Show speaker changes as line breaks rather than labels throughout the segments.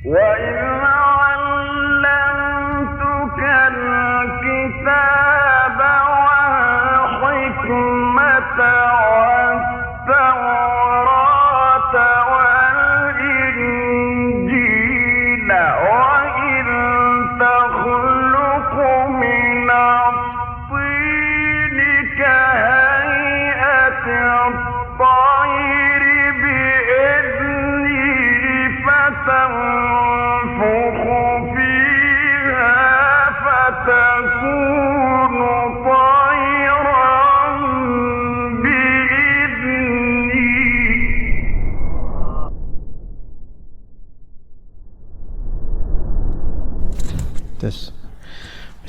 وإذ علمتك الكتاب والحكمة والتوراة والإنجيل وإذ تخلق من الطين كهيئة الطير بإذني فتنفخ فيها فتكون طيرا بإذني.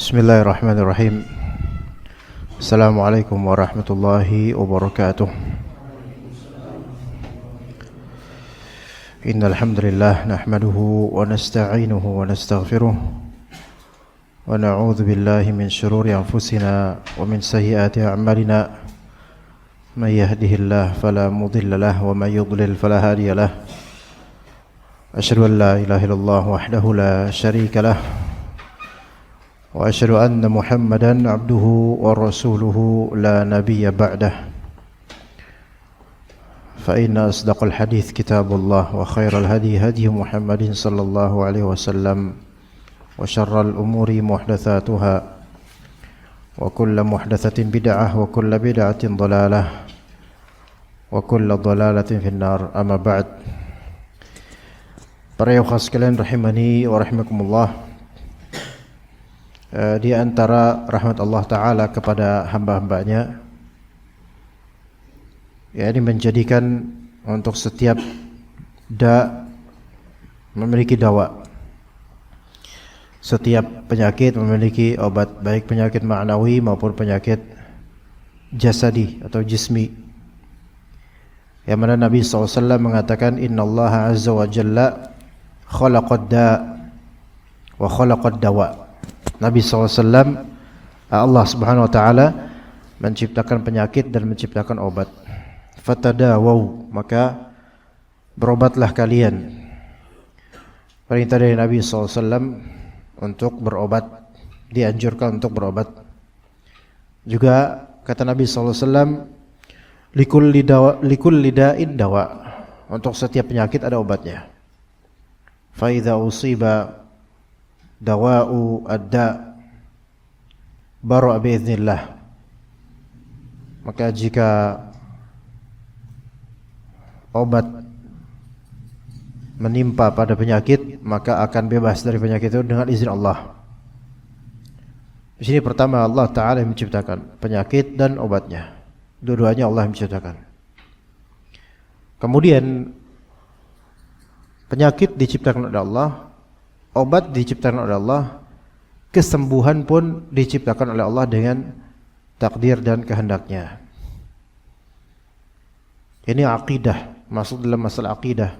Bismillahirrahmanirrahim. Assalamualaikum warahmatullahi wabarakatuh. Innal hamdalillah nahmaduhu wa nasta'inuhu wa nastaghfiruh wa na'udzu billahi min shururi anfusina wa min sayyiati a'malina. May yahdihillahu fala mudilla lahu wa may yudlil fala hadiya lahu. Asyhadu an la ilaha illallah wahdahu la syarika lahu wa asyhadu anna Muhammadan abduhu wa rasuluhu la nabiyya ba'dah. Fa inna asdaqal hadits kitabullah wa khairal hadi hadi Muhammadin sallallahu alaihi wasallam wa syarral umuri muhdatsatuha wa kullu muhdatsatin bid'ah wa kullu bid'atin dhalalah wa kullu dhalalatin finnar. Amma ba'd. Para ikhwah sekalian rahimani wa rahimakumullah, di antara rahmat Allah Ta'ala kepada hamba-hambanya, yakni menjadikan untuk setiap memiliki dawa. Setiap penyakit memiliki obat, baik penyakit ma'nawi maupun penyakit jasadi atau jismi. Yang mana Nabi SAW mengatakan, Inna Allah Azza wa Jalla khalaqad da' wa khalaqad dawa. Nabi SAW, Allah Subhanahu Wa Taala menciptakan penyakit dan menciptakan obat. Fatadawaw, maka berobatlah kalian. Perintah dari Nabi SAW untuk berobat, dianjurkan untuk berobat. Juga kata Nabi SAW, likulli da'in dawa, untuk setiap penyakit ada obatnya. Fa idza usiba dawa'u ad-da' baru biiznillah, maka jika obat menimpa pada penyakit, maka akan bebas dari penyakit itu dengan izin Allah. Di sini pertama Allah Ta'ala yang menciptakan penyakit dan obatnya. Dua-duanya Allah yang menciptakan. Kemudian penyakit diciptakan oleh Allah, obat diciptakan oleh Allah, kesembuhan pun diciptakan oleh Allah dengan takdir dan kehendaknya. Ini akidah, masuk dalam masalah akidah,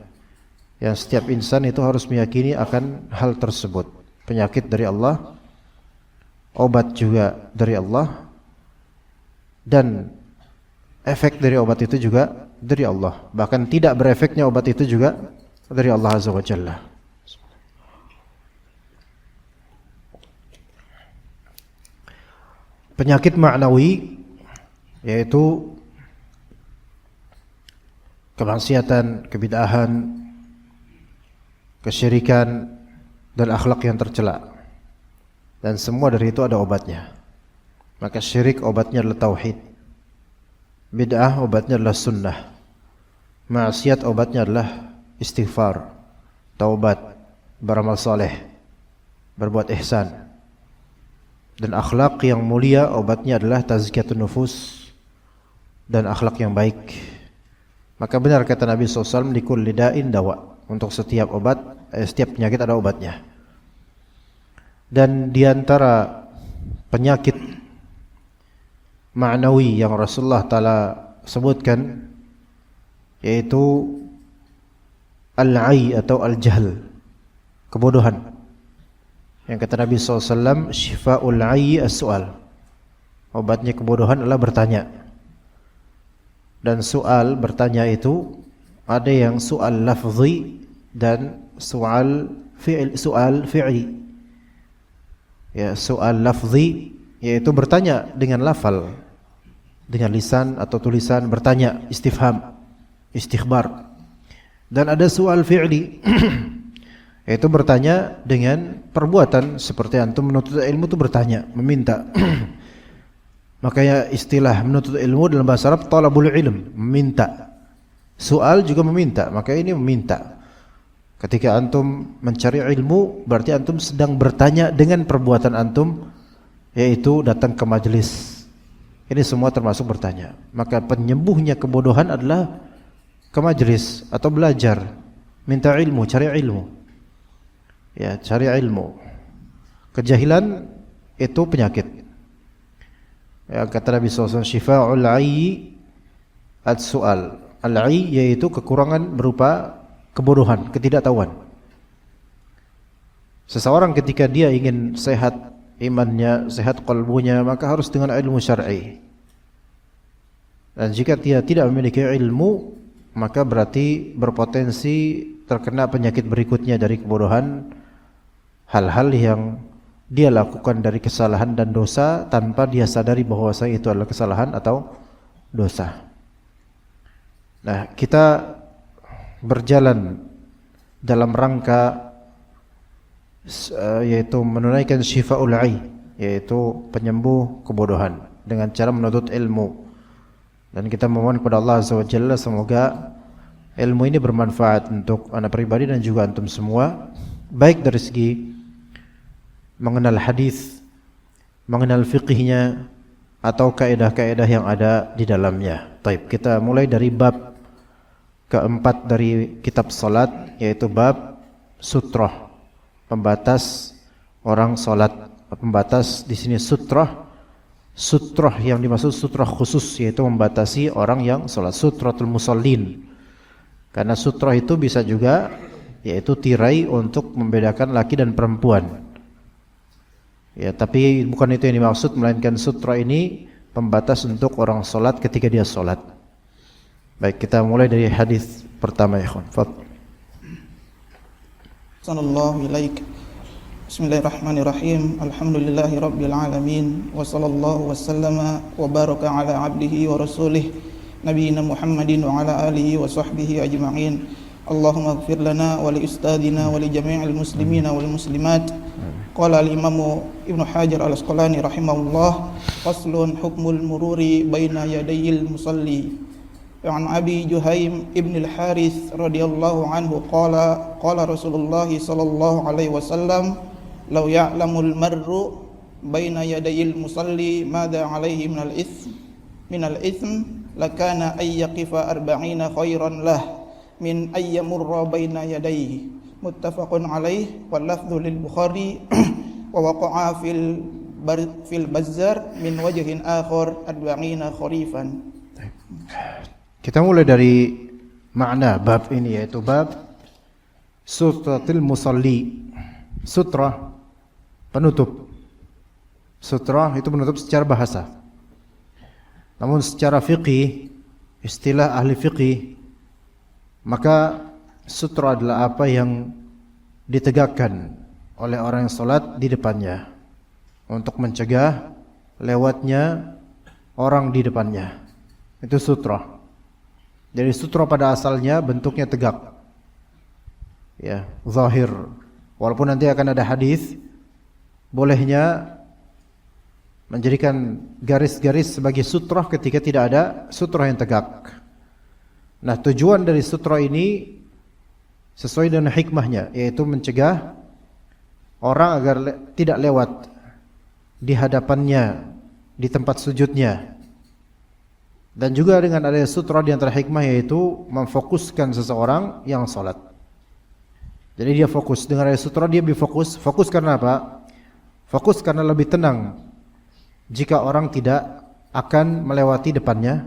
yang setiap insan itu harus meyakini akan hal tersebut. Penyakit dari Allah, obat juga dari Allah, dan efek dari obat itu juga dari Allah. Bahkan tidak berefeknya obat itu juga dari Allah Azza wa Jalla. Penyakit ma'nawi yaitu kemaksiatan, kebid'ahan, kesyirikan, dan akhlak yang tercela. Dan semua dari itu ada obatnya. Maka syirik obatnya adalah tauhid, bid'ah obatnya adalah sunnah, maksiat obatnya adalah istighfar, taubat, beramal saleh, berbuat ihsan. Dan akhlak yang mulia obatnya adalah tazkiyatun nufus dan akhlak yang baik. Maka benar kata Nabi SAW, likulli da'in dawa, untuk setiap obat, setiap penyakit ada obatnya. Dan diantara penyakit ma'nawi yang Rasulullah Ta'ala sebutkan, yaitu al-ai atau al-jahl, kebodohan. Yang kata Nabi SAW, syifa'ul ai as-su'al, obatnya kebodohan adalah bertanya. Dan soal bertanya itu ada yang soal lafzi, dan soal fi'li. Ya, soal lafzi yaitu bertanya dengan lafal, dengan lisan atau tulisan, bertanya, istifham, istikhbar. Dan ada soal fi'li yaitu bertanya dengan perbuatan, seperti antum menuntut ilmu itu bertanya, meminta. Makanya istilah menuntut ilmu dalam bahasa Arab talabul ilm, meminta. Soal juga meminta, maka ini meminta. Ketika antum mencari ilmu, berarti antum sedang bertanya dengan perbuatan antum, yaitu datang ke majelis. Ini semua termasuk bertanya. Maka penyembuhnya kebodohan adalah ke majelis atau belajar, minta ilmu, cari ilmu. Ya, cari ilmu. Kejahilan itu penyakit. Ya, kata Nabi SAW, syifa'ul 'ayyi as-su'al. Al-'ayy yaitu kekurangan berupa kebodohan, ketidaktahuan. Seseorang ketika dia ingin sehat imannya, sehat qalbunya, maka harus dengan ilmu syar'i. Dan jika dia tidak memiliki ilmu, maka berarti berpotensi terkena penyakit berikutnya dari kebodohan, hal-hal yang dia lakukan dari kesalahan dan dosa tanpa dia sadari bahwa itu adalah kesalahan atau dosa. Nah, kita berjalan dalam rangka yaitu menunaikan syifa'ul 'ayy, yaitu penyembuh kebodohan dengan cara menuntut ilmu. Dan kita memohon kepada Allah Azza wa Jalla semoga ilmu ini bermanfaat untuk anak pribadi dan juga antum semua, baik dari segi mengenal hadis, mengenal fiqihnya, atau kaidah-kaidah yang ada di dalamnya. Baik, kita mulai dari bab keempat dari kitab salat, yaitu bab sutrah, pembatas orang salat. Pembatas di sini sutrah. Sutrah yang dimaksud sutrah khusus, yaitu membatasi orang yang salat, sutratul musallin. Karena sutrah itu bisa juga yaitu tirai untuk membedakan laki dan perempuan. Ya, tapi bukan itu yang dimaksud, melainkan sutra ini pembatas untuk orang salat ketika dia salat. Baik, kita mulai dari hadis pertama ya ikhwan. Fadhil.
Sallallahu ilaik. Bismillahirrahmanirrahim. Alhamdulillahi rabbil alamin. Wa sallallahu wasallama wa baraka ala abdihi wa rasulih nabiyina Muhammadin wa ala alihi wa sahbihi ajma'in. Allahumma ighfir lana wa li ustadina wa li jami'il muslimina wal muslimat. Qala al-Imam Ibnu Hajar al-Asqalani rahimahullah, faslun hukmul mururi baina yadayil musalli. An Abi Juhaim ibn al-Harith radhiyallahu anhu qala qala Rasulullah sallallahu alaihi wasallam, law ya'lamul marru baina yadayil musalli madza alaihi min al-ithm lakana ay yaqifa 40 khairan lah min ay yamurra baina yadayhi. Muttafaqun alaih wal lafdhu lil Bukhari wa waqa'a fil Bazzar min wajhin akhar 40 kharifan.
Kita mulai dari makna bab ini, yaitu bab sutratil musalli. Sutra penutup. Sutra itu menutup secara bahasa. Namun secara fiqih, istilah ahli fiqih, maka sutra adalah apa yang ditegakkan oleh orang yang salat di depannya untuk mencegah lewatnya orang di depannya. Itu sutra. Jadi sutra pada asalnya bentuknya tegak, ya, zahir. Walaupun nanti akan ada hadis bolehnya menjadikan garis-garis sebagai sutra ketika tidak ada sutra yang tegak. Nah, tujuan dari sutra ini sesuai dengan hikmahnya, yaitu mencegah orang agar tidak lewat di hadapannya, di tempat sujudnya. Dan juga dengan adanya sutra di antara hikmah, yaitu memfokuskan seseorang yang salat. Jadi dia fokus, dengan adanya sutra dia berfokus. Fokus karena apa? Fokus karena lebih tenang jika orang tidak akan melewati depannya.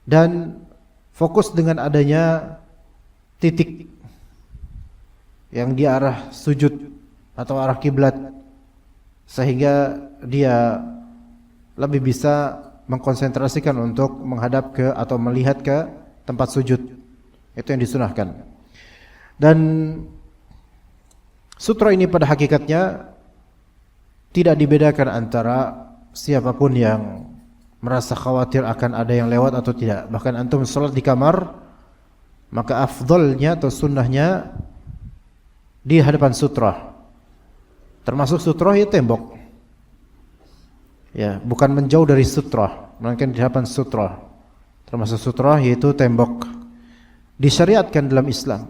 Dan fokus dengan adanya titik yang di arah sujud atau arah kiblat, sehingga dia lebih bisa mengkonsentrasikan untuk menghadap ke atau melihat ke tempat sujud. Itu yang disunahkan. Dan sutra ini pada hakikatnya tidak dibedakan antara siapapun yang merasa khawatir akan ada yang lewat atau tidak. Bahkan antum sholat di kamar, maka afdolnya atau sunnahnya di hadapan sutra. Termasuk sutra ya tembok. Ya, bukan menjauh dari sutra, melainkan di hadapan sutra. Termasuk sutra yaitu tembok. Disyariatkan dalam Islam.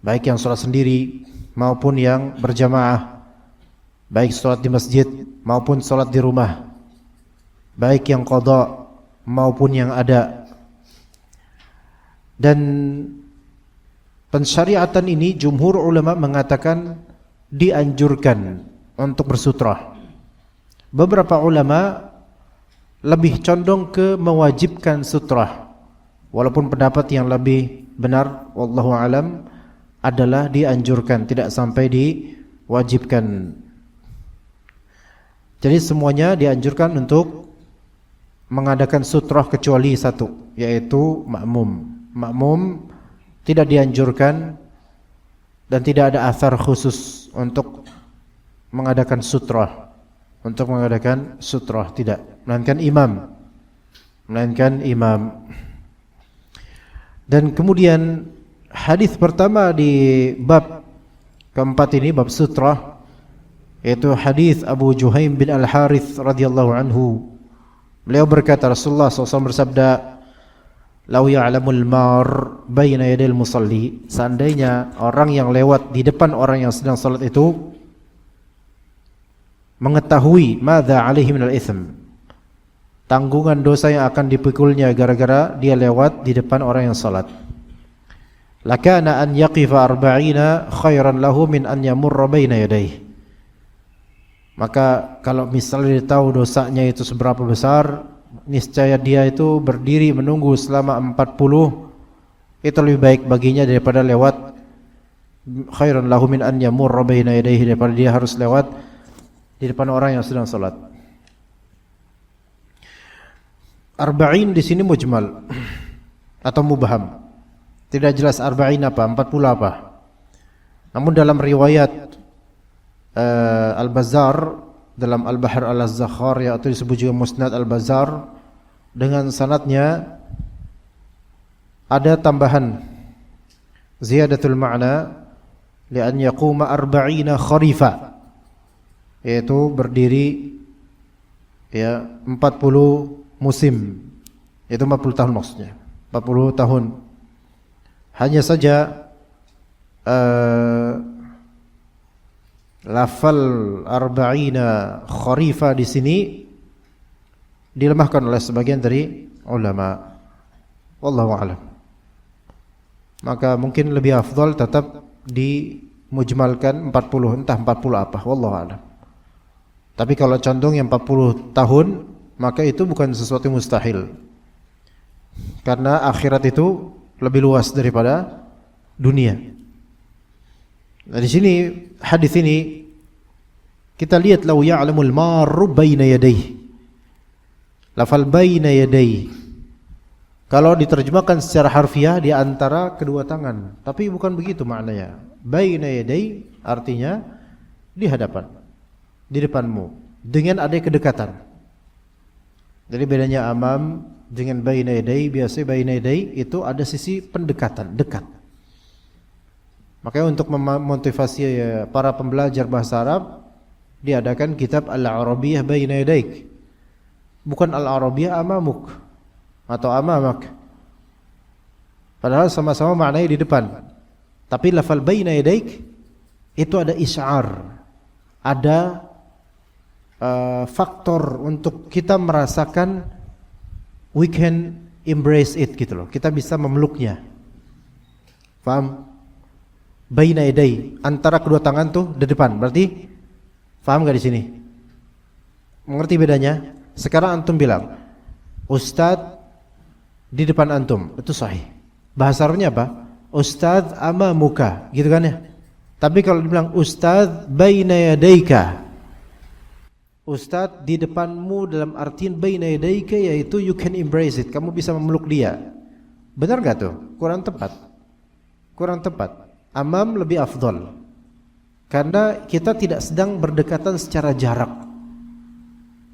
Baik yang sholat sendiri maupun yang berjamaah, baik sholat di masjid maupun sholat di rumah, baik yang qada maupun yang ada. Dan pensyariatan ini jumhur ulama mengatakan dianjurkan untuk bersutra. Beberapa ulama lebih condong ke mewajibkan sutra, walaupun pendapat yang lebih benar wallahu alam adalah dianjurkan, tidak sampai diwajibkan. Jadi semuanya dianjurkan untuk mengadakan sutrah kecuali satu, yaitu makmum. Makmum tidak dianjurkan dan tidak ada athar khusus untuk mengadakan sutrah. Untuk mengadakan sutrah tidak, melainkan imam. Dan kemudian hadis pertama di bab keempat ini, bab sutrah, yaitu hadis Abu Juhaim bin Al-Harith radhiyallahu anhu. Beliau berkata, Rasulullah SAW bersabda, "Lau ya'lamul mar baina yadil musalli." Seandainya orang yang lewat di depan orang yang sedang salat itu mengetahui madza alaihi minal itsm, tanggungan dosa yang akan dipikulnya gara-gara dia lewat di depan orang yang salat, lakana an yaqifa 40 khairan lahu min an yamurra baina yadayhi. Maka kalau misalnya dia tahu dosanya itu seberapa besar, niscaya dia itu berdiri menunggu selama 40 itu lebih baik baginya daripada lewat, khairan lahu min an yamurra baina yadayhi, daripada dia harus lewat di depan orang yang sedang salat. Arba'in di sini mujmal atau mubham. Tidak jelas arba'in apa, 40 apa. Namun dalam riwayat Al-Bazzar dalam Al-Bahr Al-Zakhar, yaitu disebut juga Musnad Al-Bazzar, dengan sanadnya ada tambahan ziyadatul ma'na li'an yaquma 40 kharifa, yaitu berdiri ya 40 musim, itu 40 tahun maksudnya, 40 tahun. Hanya saja lafal arba'ina kharifa di sini dilemahkan oleh sebagian dari ulama, wallahu a'lam. Maka mungkin lebih afdal tetap dimujmalkan 40, entah 40 apa, wallahu a'lam. Tapi kalau condong yang 40 tahun, maka itu bukan sesuatu yang mustahil. Karena akhirat itu lebih luas daripada dunia. Nah, di sini hadis ini kita lihat, lau ya'lamul marru baina yadayhi. Lafal baina yadayhi, kalau diterjemahkan secara harfiah, di antara kedua tangan, tapi bukan begitu maknanya. Baina yadayhi artinya di hadapan, di depanmu, dengan ada kedekatan. Jadi bedanya amam dengan baina yadayhi, biasanya baina yadayhi itu ada sisi pendekatan, dekat. Makanya untuk memotivasi para pembelajar bahasa Arab, diadakan kitab Al-Arabiyah baina yadayk, bukan Al-Arabiyah amamuk atau amamak. Padahal sama-sama maknanya di depan. Tapi lafal baina yadayk itu ada isy'ar, ada faktor untuk kita merasakan we can embrace it gitu loh. Kita bisa memeluknya. Paham? Baina yaday, antara kedua tangan tuh di depan. Berarti paham enggak di sini? Mengerti bedanya? Sekarang antum bilang Ustadz di depan antum, itu sahih. Bahasa Arabnya apa? Ustadz amamuka, gitu kan ya? Tapi kalau dibilang Ustadz baina yadayka, Ustadz di depanmu dalam artian baina yadayka, yaitu you can embrace it, kamu bisa memeluk dia. Benar gak tuh? Kurang tepat. Kurang tepat. amam lebih afdal. Karena kita tidak sedang berdekatan secara jarak.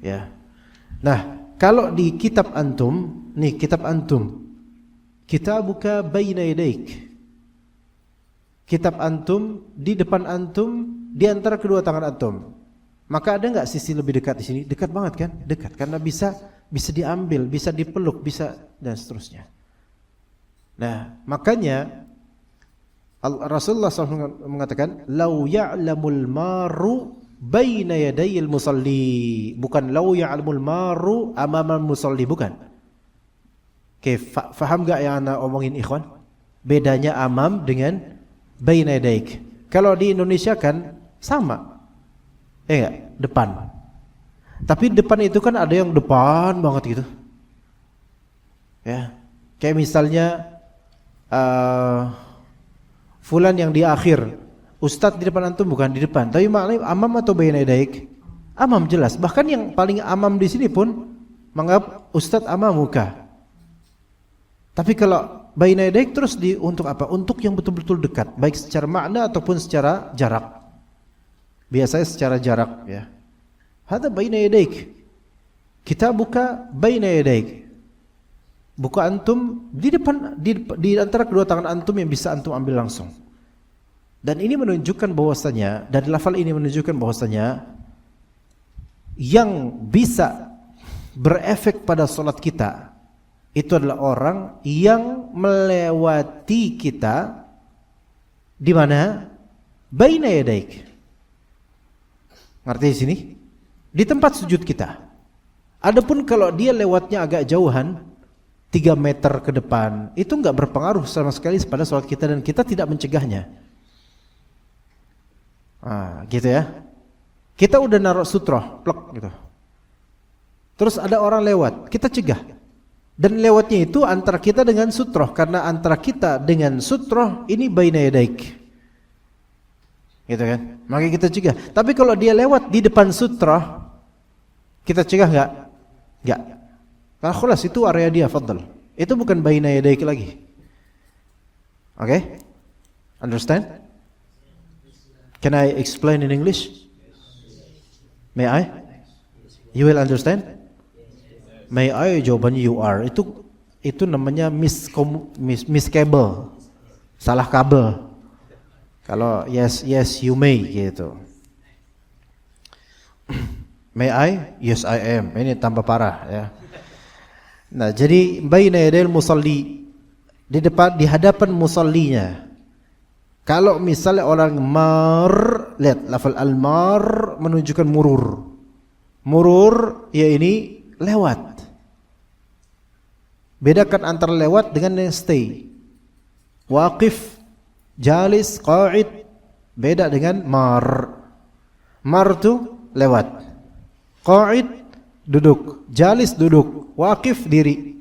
Ya. Nah, kalau di kitab antum, nih kitab antum, kitabuka baina yadaik. Kitab antum di depan antum, di antara kedua tangan antum. Maka ada enggak sisi lebih dekat di sini? Dekat banget kan? Dekat karena bisa diambil, bisa dipeluk, bisa dan seterusnya. Nah, makanya Rasulullah SAW mengatakan, "Lau ya'lamul maru baina yadayil musalli." Bukan lau ya'lamul maru amamal musalli, bukan. Oke, faham enggak yang ana omongin ikhwan? Bedanya amam dengan baina yadaik. Kalau di Indonesia kan sama. Enggak, depan. Tapi depan itu kan ada yang depan banget gitu. Ya. Kayak misalnya fulan yang di akhir. Ustadz di depan antum bukan di depan. Tapi maknanya amam atau baina yadaik? Amam jelas. Bahkan yang paling amam di sini pun menganggap ustadz amam muka. Tapi kalau baina yadaik terus untuk apa? Untuk yang betul-betul dekat, baik secara makna ataupun secara jarak. Biasanya secara jarak, ya. Hada baina yadaik. Kita buka baina yadaik. Buku antum di depan, di antara kedua tangan antum yang bisa antum ambil langsung. Dan ini menunjukkan bahwasanya, dari lafal ini menunjukkan bahwasanya yang bisa berefek pada salat kita itu adalah orang yang melewati kita di mana? Baina yadaik. Ngerti di sini? Di tempat sujud kita. Adapun kalau dia lewatnya agak jauhan, 3 meter ke depan, itu enggak berpengaruh sama sekali pada salat kita dan kita tidak mencegahnya. Gitu ya. Kita udah naruh sutroh, plek gitu. Terus ada orang lewat, kita cegah. Dan lewatnya itu antara kita dengan sutroh, karena antara kita dengan sutroh ini baina yadaik. Gitu kan? Maka kita cegah. Tapi kalau dia lewat di depan sutroh, kita cegah enggak? Enggak. Kalau khulas itu area dia, fadl. Itu bukan baina yadaik lagi. Okay? Understand? Can I explain in English? May I? You will understand? May I? Jawabannya you are. Itu namanya miss cable. Salah kabel. Kalau yes you may gitu. May I? Yes I am. Ini tambah parah ya. Nah, jadi baina yadayil musalli, di hadapan musallinya. Kalau misalnya orang mar, lihat lafal al-mar menunjukkan murur. Murur ya ini lewat. Bedakan antara lewat dengan yang stay. Waqif, jalis, qa'id, beda dengan mar. Mar itu lewat. Qa'id duduk, jalis duduk, waqif diri.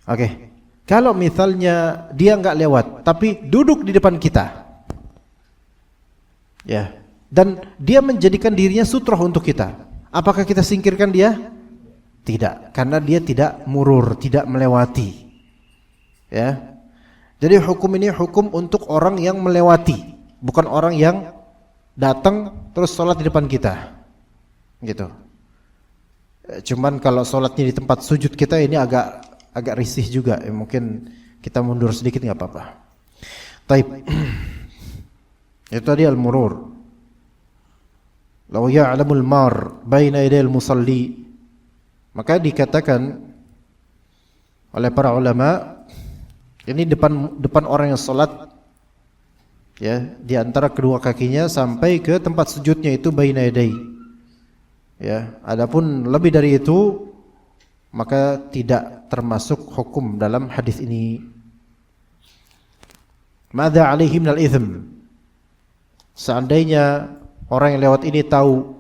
Oke. Kalau misalnya dia enggak lewat tapi duduk di depan kita. Ya. Dan dia menjadikan dirinya sutroh untuk kita. Apakah kita singkirkan dia? Tidak, karena dia tidak murur, tidak melewati. Ya. Jadi hukum ini hukum untuk orang yang melewati, bukan orang yang datang terus sholat di depan kita. Gitu. Cuman kalau sholatnya di tempat sujud kita ini agak risih juga. Mungkin kita mundur sedikit enggak apa-apa. Taib. Itu tadi al-murur. Law ya'lamul mar baina yadayil musalli, maka dikatakan oleh para ulama ini depan orang yang salat ya, di antara kedua kakinya sampai ke tempat sujudnya itu baina yaday. Ya, adapun lebih dari itu maka tidak termasuk hukum dalam hadis ini. Madza alaihi minal itsm? Seandainya orang yang lewat ini tahu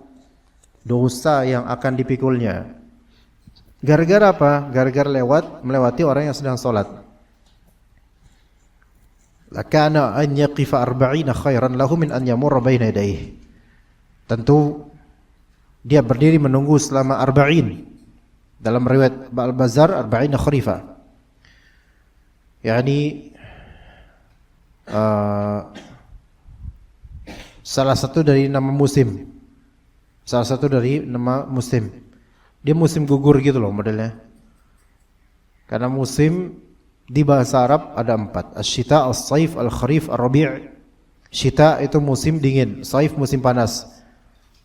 dosa yang akan dipikulnya, gara-gara apa? Gara-gara melewati orang yang sedang salat. Lakana an yaqifa 40 khairan lahu min an yamurra baina yadayhi. Tentu dia berdiri menunggu selama 40. Dalam riwayat Al-Bazzar 40 kharifa. Yani salah satu dari nama musim. Salah satu dari nama musim. Dia musim gugur gitu loh modelnya. Karena musim di bahasa Arab ada 4. Asy-syita, as-saif, al-kharif, ar-rabi'. Syita itu musim dingin, saif musim panas,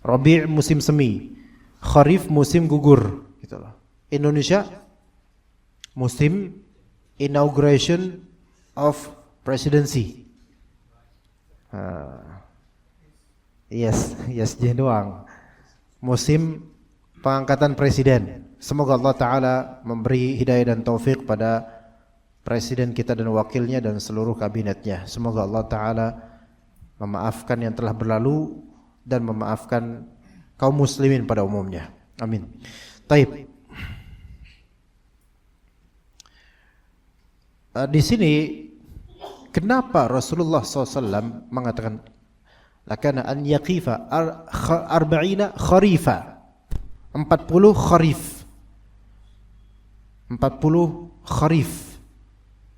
rabi' musim semi, kharif musim gugur gitu loh. Indonesia musim inauguration of presidency. Yes doang. Musim pengangkatan presiden. Semoga Allah Ta'ala memberi hidayah dan taufik pada presiden kita dan wakilnya dan seluruh kabinetnya. Semoga Allah Ta'ala memaafkan yang telah berlalu dan memaafkan kaum muslimin pada umumnya. Amin. Taib. Di sini kenapa Rasulullah SAW mengatakan lakana an yaqifa arba'ina kharifa, 40 kharif, 40 kharif.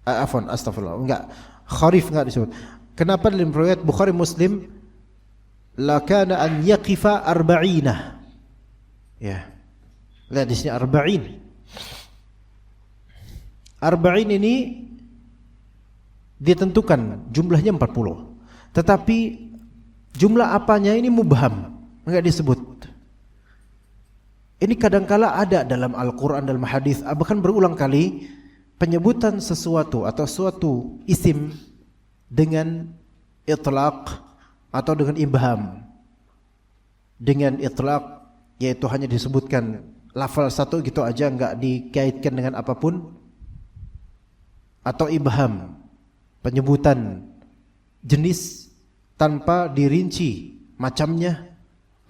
Afwan, astagfirullah, enggak, kharif enggak disebut. Kenapa dalam riwayat Bukhari Muslim lakana an yaqifa arba'ina? Ya. Lihat di sini arba'in. Arba'in ini ditentukan jumlahnya 40. Tetapi jumlah apanya ini mubham, enggak disebut. Ini kadangkala ada dalam Al-Qur'an dalam hadis, bahkan berulang kali penyebutan sesuatu atau suatu isim dengan itlaq atau dengan ibham. Dengan itlaq yaitu hanya disebutkan lafal satu gitu aja, enggak dikaitkan dengan apapun, atau ibham, penyebutan jenis tanpa dirinci macamnya,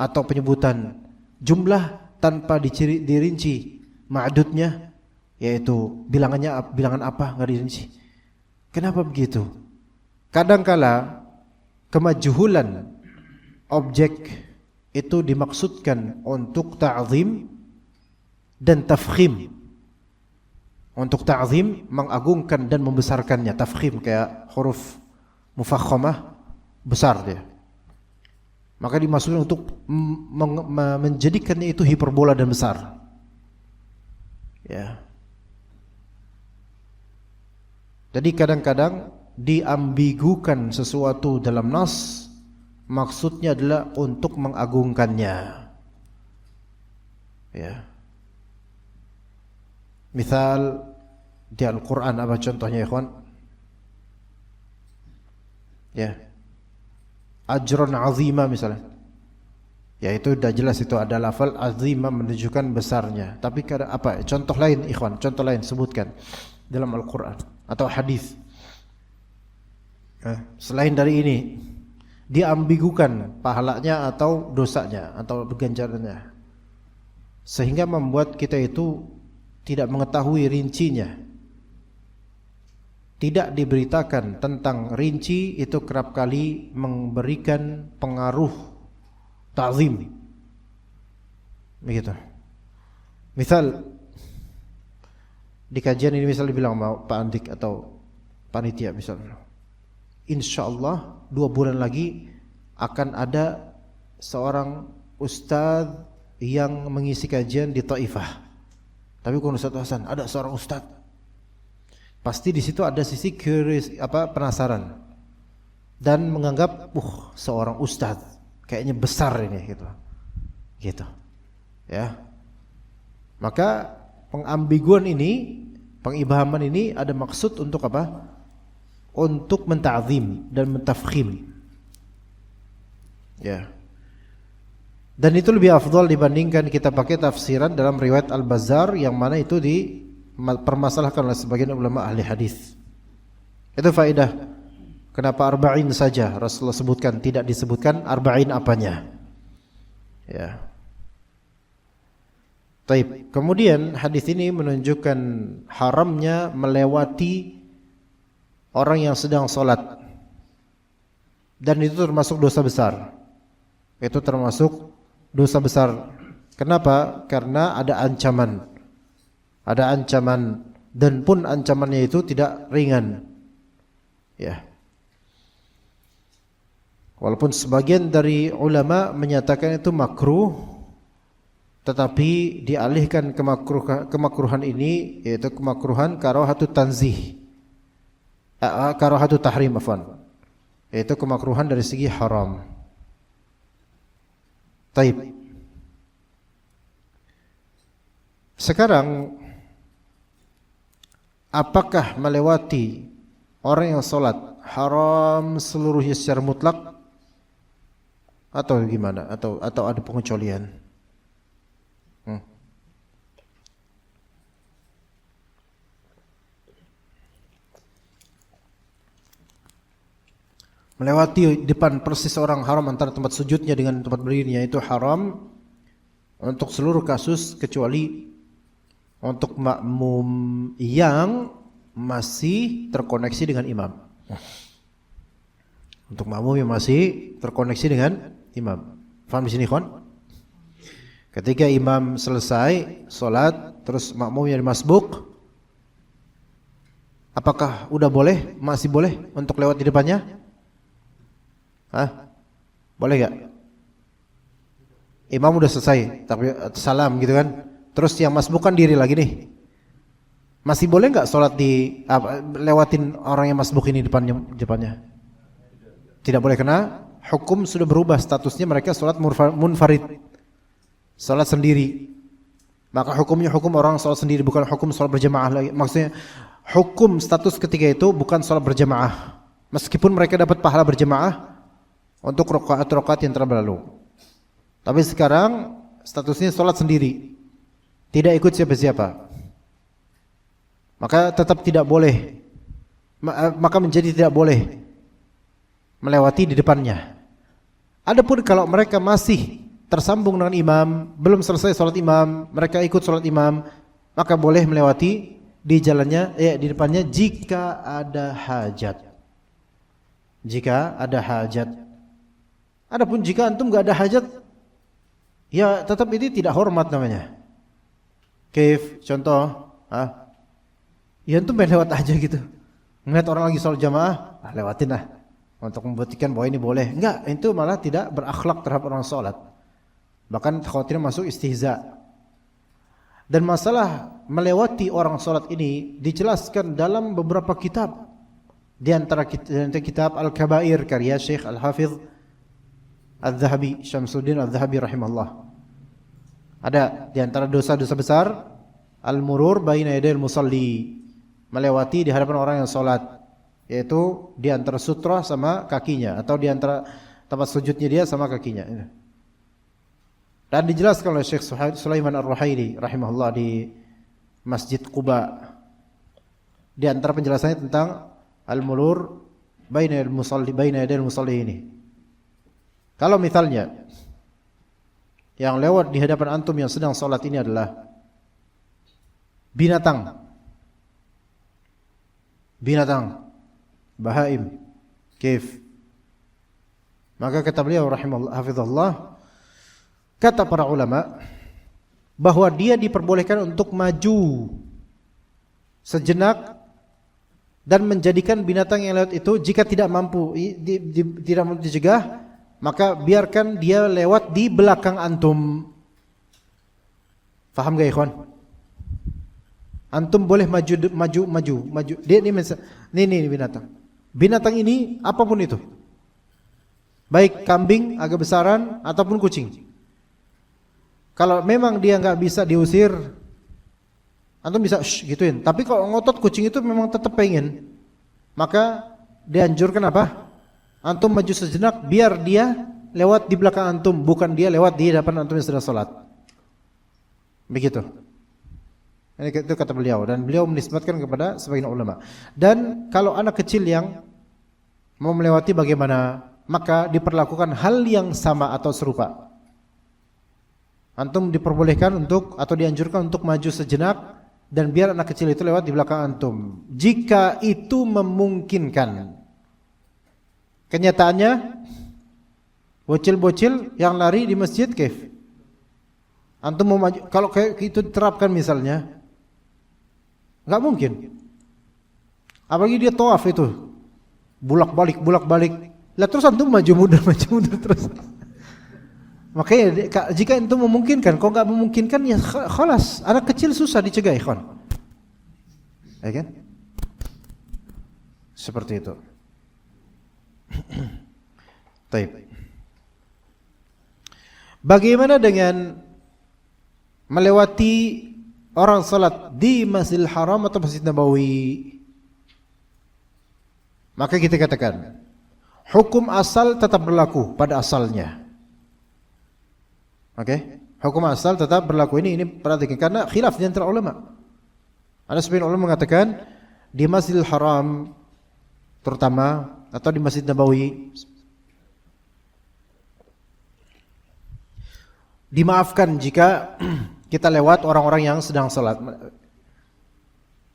atau penyebutan jumlah tanpa dirinci ma'dudnya, yaitu bilangan apa enggak dirinci. Kenapa begitu? Kadangkala kemajuhulan objek itu dimaksudkan untuk ta'zim dan tafkhim. Untuk ta'zim, mengagungkan dan membesarkannya. Tafkhim kayak huruf mufakhamah, besar dia. Maka dimaksudkan untuk menjadikannya itu hiperbola dan besar. Ya. Jadi kadang-kadang diambigukan sesuatu dalam nas, maksudnya adalah untuk mengagungkannya. Ya. Misal di Al-Quran apa contohnya, ikhwan? Ya. Ajran azima misalnya. Ya itu sudah jelas, itu ada lafal azima menunjukkan besarnya. Tapi apa? Contoh lain, ikhwan, contoh lain sebutkan dalam Al-Quran atau hadis. Selain dari ini, diambigukan pahalanya atau dosanya atau ganjarannya, sehingga membuat kita itu tidak mengetahui rincinya. Tidak diberitakan tentang rinci itu kerap kali memberikan pengaruh ta'zim. Begitu. Misal di kajian ini misal dibilang Pak Andik atau panitia misalnya, insyaallah 2 bulan lagi akan ada seorang ustadz yang mengisi kajian di Taifah. Tapi kalau Ustaz Hasan ada seorang ustadz, pasti di situ ada sisi penasaran dan menganggap seorang ustadz kayaknya besar ini gitu. Ya. Maka pengambiguan ini, pengibhaman ini ada maksud untuk apa? Untuk menta'zim dan mentafkhim. Ya. Dan itu lebih afdal dibandingkan kita pakai tafsiran dalam riwayat Al-Bazzar yang mana itu dipermasalahkan oleh sebagian ulama ahli hadis. Itu faedah kenapa arba'in saja Rasulullah sebutkan, tidak disebutkan arba'in apanya. Ya. Taib. Kemudian hadis ini menunjukkan haramnya melewati orang yang sedang sholat, dan itu termasuk dosa besar. Itu termasuk dosa besar. Kenapa? Karena ada ancaman. Ada ancaman, dan pun ancamannya itu tidak ringan. Ya. Walaupun sebagian dari ulama menyatakan itu makruh, tetapi dialihkan kemakruhan ini, yaitu kemakruhan karahatut tanzih, karahatut tahrim, yaitu kemakruhan dari segi haram. Taib. Sekarang, apakah melewati orang yang sholat haram seluruhnya secara mutlak atau gimana? Atau ada pengecualian? Melewati depan persis orang haram antara tempat sujudnya dengan tempat berdirinya itu haram untuk seluruh kasus kecuali untuk makmum yang masih terkoneksi dengan imam. Untuk makmum yang masih terkoneksi dengan imam. Faham di sini, kawan? Ketika imam selesai sholat, terus makmumnya dimasbuk, apakah udah boleh, masih boleh untuk lewat di depannya? Boleh gak? Imam udah selesai, tapi salam gitu kan. Terus yang masbuk kan diri lagi nih. Masih boleh gak sholat lewatin orang yang masbuk ini depannya? Tidak boleh, karena hukum sudah berubah, statusnya mereka sholat munfarid, sholat sendiri. Maka hukumnya hukum orang sholat sendiri, bukan hukum sholat berjamaah lagi. Maksudnya hukum status ketika itu bukan sholat berjamaah, meskipun mereka dapat pahala berjamaah untuk rakaat-rakaat yang telah berlalu. Tapi sekarang statusnya sholat sendiri, tidak ikut siapa-siapa. Maka tetap tidak boleh, maka menjadi tidak boleh melewati di depannya. Adapun kalau mereka masih tersambung dengan imam, belum selesai sholat imam, mereka ikut sholat imam, maka boleh melewati di jalannya, di depannya jika ada hajat. Jika ada hajat. Adapun jika antum gak ada hajat, ya tetap ini tidak hormat namanya. Kaif, contoh, ya antum main lewat aja gitu. Ngeliat orang lagi sholat jamaah, lewatin lah. Untuk membuktikan bahwa ini boleh. Enggak, itu malah tidak berakhlak terhadap orang sholat. Bahkan khawatirnya masuk istihza. Dan masalah melewati orang sholat ini dijelaskan dalam beberapa kitab. Di antara kitab Al-Kabair karya Syekh Al-Hafidh Al-Zahabi, Syamsuddin Al-Zahabi rahimahullah. Ada di antara dosa-dosa besar al-murur baina yadayil musalli, melewati di hadapan orang yang salat, yaitu di antara sutra sama kakinya, atau di antara tempat sujudnya dia sama kakinya. Dan dijelaskan oleh Syekh Sulaiman Ar-Ruhaili rahimahullah di Masjid Quba. Di antara penjelasannya tentang al-murur baina yadayil musalli ini. Kalau misalnya yang lewat di hadapan antum yang sedang sholat ini adalah binatang, bahaim, kif, maka kata beliau rahimahullah, hafizahullah, kata para ulama bahwa dia diperbolehkan untuk maju sejenak dan menjadikan binatang yang lewat itu, jika tidak mampu dicegah, maka biarkan dia lewat di belakang antum. Faham gak ikhwan? Antum boleh maju. Dia ini binatang. Binatang ini apapun itu, baik kambing agak besaran ataupun kucing. Kalau memang dia nggak bisa diusir, antum bisa gituin. Tapi kalau ngotot kucing itu memang tetap pengen, maka dianjurkan apa? Antum maju sejenak, biar dia lewat di belakang antum, bukan dia lewat di depan antum yang sedang sholat. Begitu. Ini itu kata beliau, dan beliau menisbatkan kepada sebagian ulama. Dan kalau anak kecil yang mau melewati bagaimana? Maka diperlakukan hal yang sama atau serupa. Antum diperbolehkan untuk atau dianjurkan untuk maju sejenak, dan biar anak kecil itu lewat di belakang antum, jika itu memungkinkan. Kenyataannya bocil-bocil yang lari di masjid, kif? Antum mau maju, kalau kayak itu diterapkan misalnya, nggak mungkin. Apalagi dia tawaf itu, bulak-balik, Lah terus antum maju mundur terus. Makanya jika antum memungkinkan, kalau nggak memungkinkan ya khalas. Anak kecil susah dicegah, ikhwan. Ya kan? Seperti itu. Baik. Bagaimana dengan melewati orang salat di Masjidil Haram atau Masjid Nabawi? Maka kita katakan hukum asal tetap berlaku pada asalnya. Oke? Hukum asal tetap berlaku. Ini perhatikan karena khilaf di antara ulama. Ada sebagian ulama mengatakan di Masjidil Haram terutama atau di Masjid Nabawi dimaafkan jika kita lewat orang-orang yang sedang salat.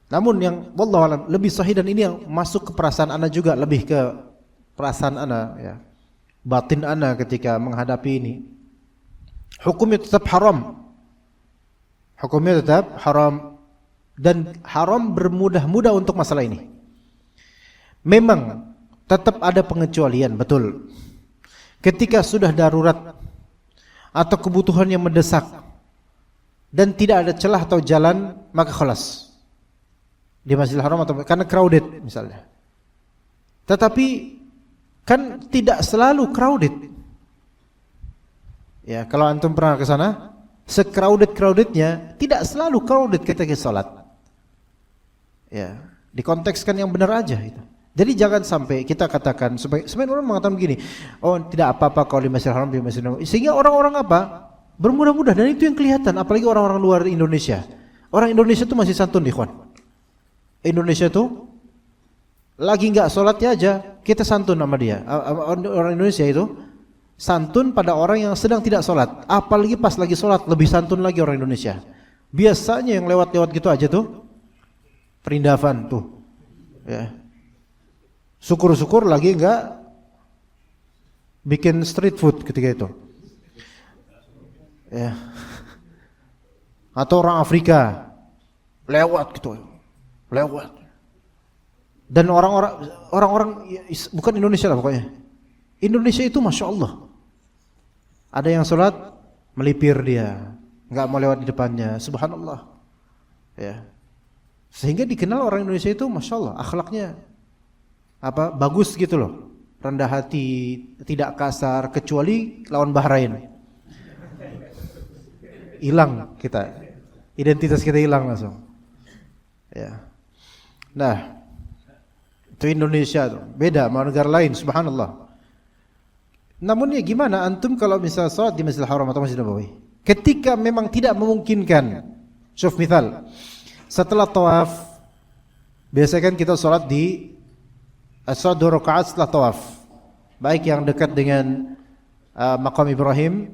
Namun yang wallahu alam lebih sahih dan ini yang masuk ke perasaan ana juga, lebih ke perasaan ana ya. Batin ana ketika menghadapi ini. Hukumnya tetap haram. Hukumnya tetap haram dan haram bermudah-mudah untuk masalah ini. Memang tetap ada pengecualian, betul. Ketika sudah darurat atau kebutuhan yang mendesak dan tidak ada celah atau jalan, maka khalas. Di Masjidil Haram atau karena crowded misalnya. Tetapi kan tidak selalu crowded. Ya, kalau antum pernah ke sana, se-crowded-crowdednya tidak selalu crowded ketika salat. Ya, dikontekskan yang benar aja itu. Jadi jangan sampai kita katakan sebagian orang mengatakan begini, oh tidak apa-apa kalau di Masjidil Haram, di Masjidil Nabawi. Sehingga orang-orang apa? Bermudah-mudah dan itu yang kelihatan, apalagi orang-orang luar Indonesia. Orang Indonesia itu masih santun, ikhwan. Indonesia tuh lagi enggak sholatnya aja kita santun sama dia. Orang Indonesia itu santun pada orang yang sedang tidak sholat. Apalagi pas lagi sholat lebih santun lagi orang Indonesia. Biasanya yang lewat-lewat gitu aja tuh perindavan tuh. Ya. Syukur-syukur lagi enggak bikin street food ketika itu. Ya. Atau orang Afrika lewat gitu. Lewat. Dan orang-orang bukan Indonesia lah pokoknya. Indonesia itu Masya Allah. Ada yang sholat melipir dia, nggak mau lewat di depannya. Subhanallah. Ya. Sehingga dikenal orang Indonesia itu Masya Allah, akhlaknya bagus gitu loh. Rendah hati, tidak kasar, kecuali lawan Bahrain. Hilang kita. Identitas kita hilang langsung. Ya. Nah, itu Indonesia tuh. Beda sama negara lain, subhanallah. Namun ya gimana antum kalau misalnya salat di Masjidil Haram atau Masjid Nabawi? Ketika memang tidak memungkinkan. Syuf misal, setelah tawaf, biasanya kan kita salat di salat 2 rakaat setelah tawaf. Baik yang dekat dengan makam Ibrahim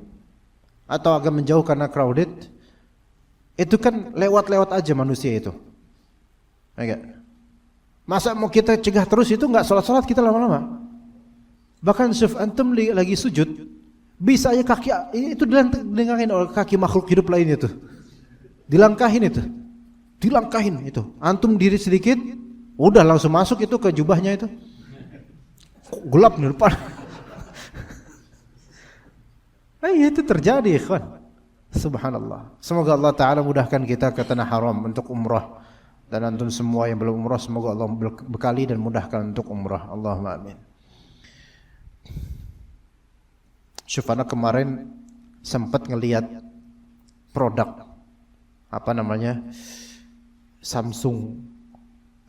atau agak menjauh karena crowded. Itu kan lewat-lewat aja manusia itu. Enggak. Masa mau kita cegah terus itu enggak salat-salat kita lama-lama. Bahkan syuf antum lagi sujud, bisa aja kaki itu dilangkahin oleh kaki makhluk hidup lainnya tuh. Dilangkahin itu. Dilangkahin itu. Antum diri sedikit, udah langsung masuk itu ke jubahnya itu. Gelap di depan. Itu terjadi, ikhwan. Subhanallah. Semoga Allah Ta'ala mudahkan kita ke tanah haram untuk umrah. Dan antum semua yang belum umrah, semoga Allah bekali dan mudahkan untuk umrah. Allahumma amin. Syufana kemarin sempat ngelihat produk Samsung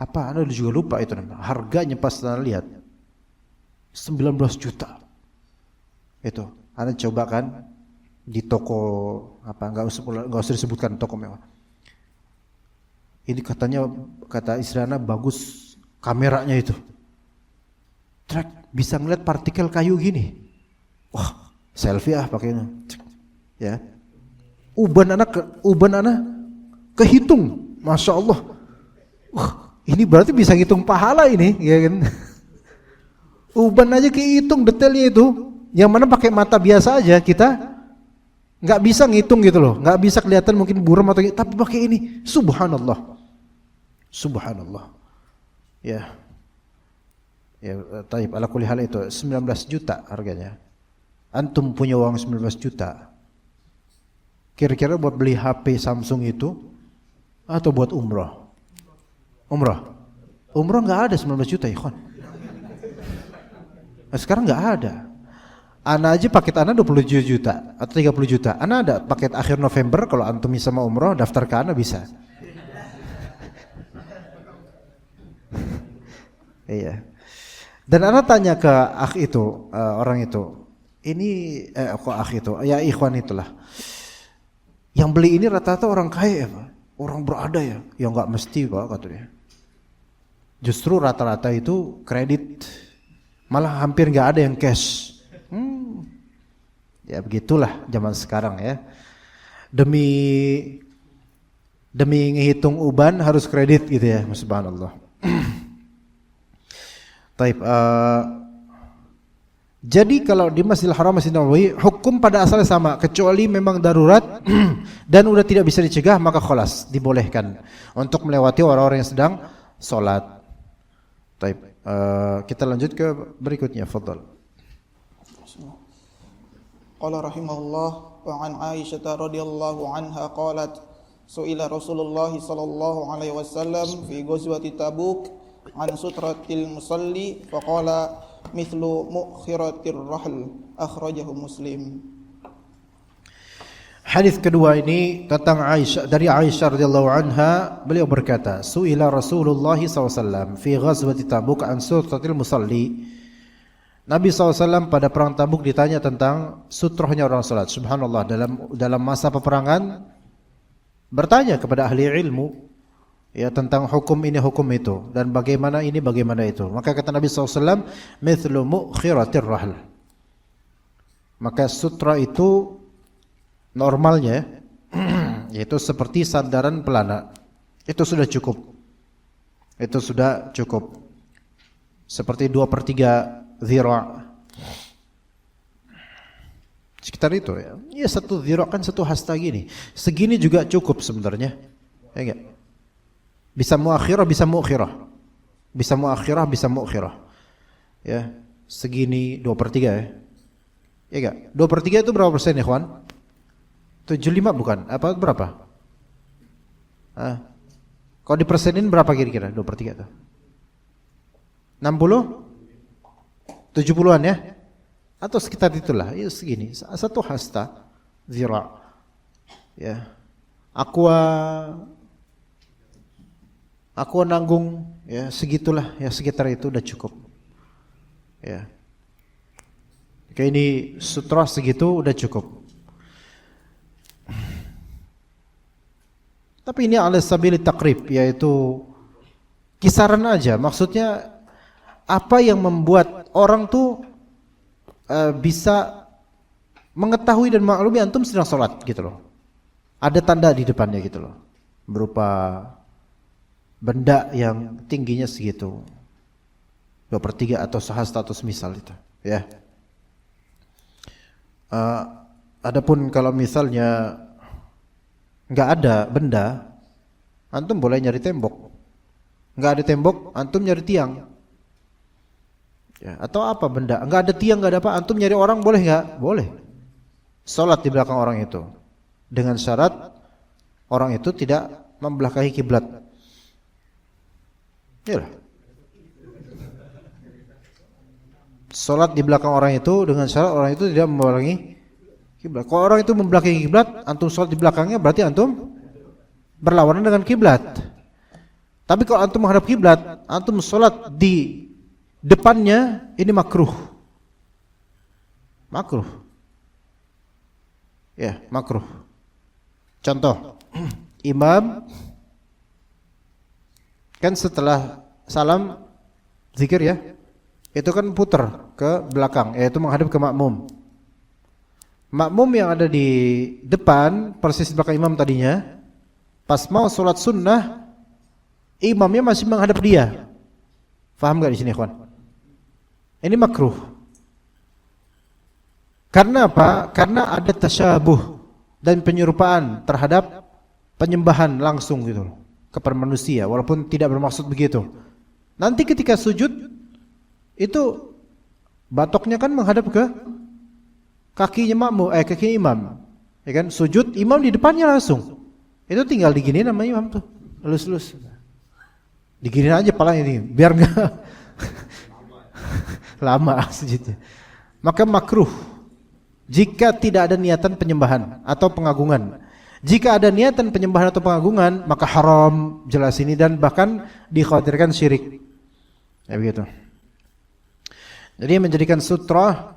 anda juga lupa itu namanya. Harganya pas anda lihat 19 juta. Itu anda coba kan di toko enggak usah disebutkan toko mewah. Ini kata istri Ana bagus kameranya itu. Track bisa ngeliat partikel kayu gini. Wah, selfie pakai ini. Ya. Uban anak kehitung. Masya Allah. Ini berarti bisa ngitung pahala ini, ya kan? Uban aja kehitung detailnya itu. Yang mana pakai mata biasa aja kita nggak bisa ngitung gitu loh. Nggak bisa kelihatan mungkin buram atau tapi pakai ini. Subhanallah. Subhanallah. Ya. Ya, taib ala kulli hal itu 19 juta harganya. Antum punya uang 19 juta. Kira-kira buat beli HP Samsung itu atau buat umroh? Umroh. Umroh enggak ada 19 juta, ikhwan. Nah, sekarang enggak ada. Ana aja paket ana 27 juta atau 30 juta. Ana ada paket akhir November, kalau antum bisa mau umroh daftar ke ana bisa. Iya. Dan ana tanya ke akh itu, orang itu, ini kok akh itu, ya ikhwan itulah. Yang beli ini rata-rata orang kaya ya Pak? Orang berada ya? Ya enggak mesti Pak katanya. Justru rata-rata itu kredit, malah hampir enggak ada yang cash. Ya begitulah zaman sekarang ya. Demi ngitung uban harus kredit gitu ya, subhanallah. Taib. Jadi kalau di Masjidil Haram, Masjidil Nabawi, hukum pada asalnya sama, kecuali memang darurat dan udah tidak bisa dicegah, maka kholas, dibolehkan untuk melewati orang-orang yang sedang sholat. Taib. Kita lanjut ke berikutnya, fadhal.
Qala rahimahullah wa an Aisyah radhiyallahu anha qalat su'ila Rasulullah sallallahu alaihi wasallam fi ghazwati Tabuk an sutratil musalli faqala mithlu mu'khiratir rahl, akhrajahu Muslim.
Hadis kedua ini tentang Aisyah, dari Aisyah radhiyallahu anha, beliau berkata, su'ila Rasulullah SAW fi ghazwati Tabuk an sutratil musalli. Nabi SAW pada perang Tabuk ditanya tentang sutrohnya orang salat. Subhanallah, dalam masa peperangan bertanya kepada ahli ilmu ya tentang hukum ini hukum itu dan bagaimana ini bagaimana itu. Maka kata Nabi SAW, mithlu mu'khiratir rahl. Maka sutra itu normalnya yaitu seperti sandaran pelana. Itu sudah cukup. Itu sudah cukup. Seperti 2/3 zira'. Sekitar itu ya. Ya, 1 zira' kan 1 hasta gini. Segini juga cukup sebenarnya. Ya enggak? Bisa muakhirah, bisa muakhirah. Bisa muakhirah, bisa muakhirah. Ya, segini 2/3 ya. Ya enggak? 2/3 itu berapa persen ya, kawan? 75 bukan? Apa berapa? Kalau dipersenin berapa kira-kira 2/3 itu? 60? 70-an ya? Atau sekitar itulah, ya segini, 1 hasta zira'. Ya. Aqua nanggung ya segitulah, ya sekitar itu udah cukup. Ya. Kayak ini sutra segitu udah cukup. Tapi ini ala sabili takrib, yaitu kisaran aja. Maksudnya apa yang membuat orang tuh bisa mengetahui dan maklumi antum sedang sholat gitu loh. Ada tanda di depannya gitu loh, berupa benda yang tingginya segitu, 2/3 atau sehasta atau semisal itu ya. Adapun kalau misalnya nggak ada benda, antum boleh nyari tembok. Nggak ada tembok, antum nyari tiang. Ya, atau apa benda, enggak ada tiang, enggak ada apa, antum nyari orang boleh enggak? Boleh. Salat di belakang orang itu dengan syarat orang itu tidak membelakangi kiblat. Iyalah. Salat di belakang orang itu dengan syarat orang itu tidak membelakangi kiblat. Kalau orang itu membelakangi kiblat, antum salat di belakangnya berarti antum berlawanan dengan kiblat. Tapi kalau antum menghadap kiblat, antum salat di depannya, ini makruh. Makruh. Ya, makruh. Contoh, imam kan setelah salam zikir ya, itu kan putar ke belakang, yaitu menghadap ke makmum. Makmum yang ada di depan, persis di belakang imam tadinya, pas mau sholat sunnah, imamnya masih menghadap dia. Faham gak di sini, kawan? Ini makruh. Karena apa? Karena ada tasyabuh dan penyerupaan terhadap penyembahan langsung gitu kepada manusia, walaupun tidak bermaksud begitu. Nanti ketika sujud, itu batoknya kan menghadap ke kakinya makmum, kaki imam. Ya kan? Sujud imam di depannya langsung. Itu tinggal diginiin sama imam tuh. Lulus-lulus. Diginiin aja pala ini biar enggak lama sujudnya. Maka makruh jika tidak ada niatan penyembahan atau pengagungan. Jika ada niatan penyembahan atau pengagungan, maka haram jelas ini dan bahkan dikhawatirkan syirik. Ya begitu. Jadi menjadikan sutra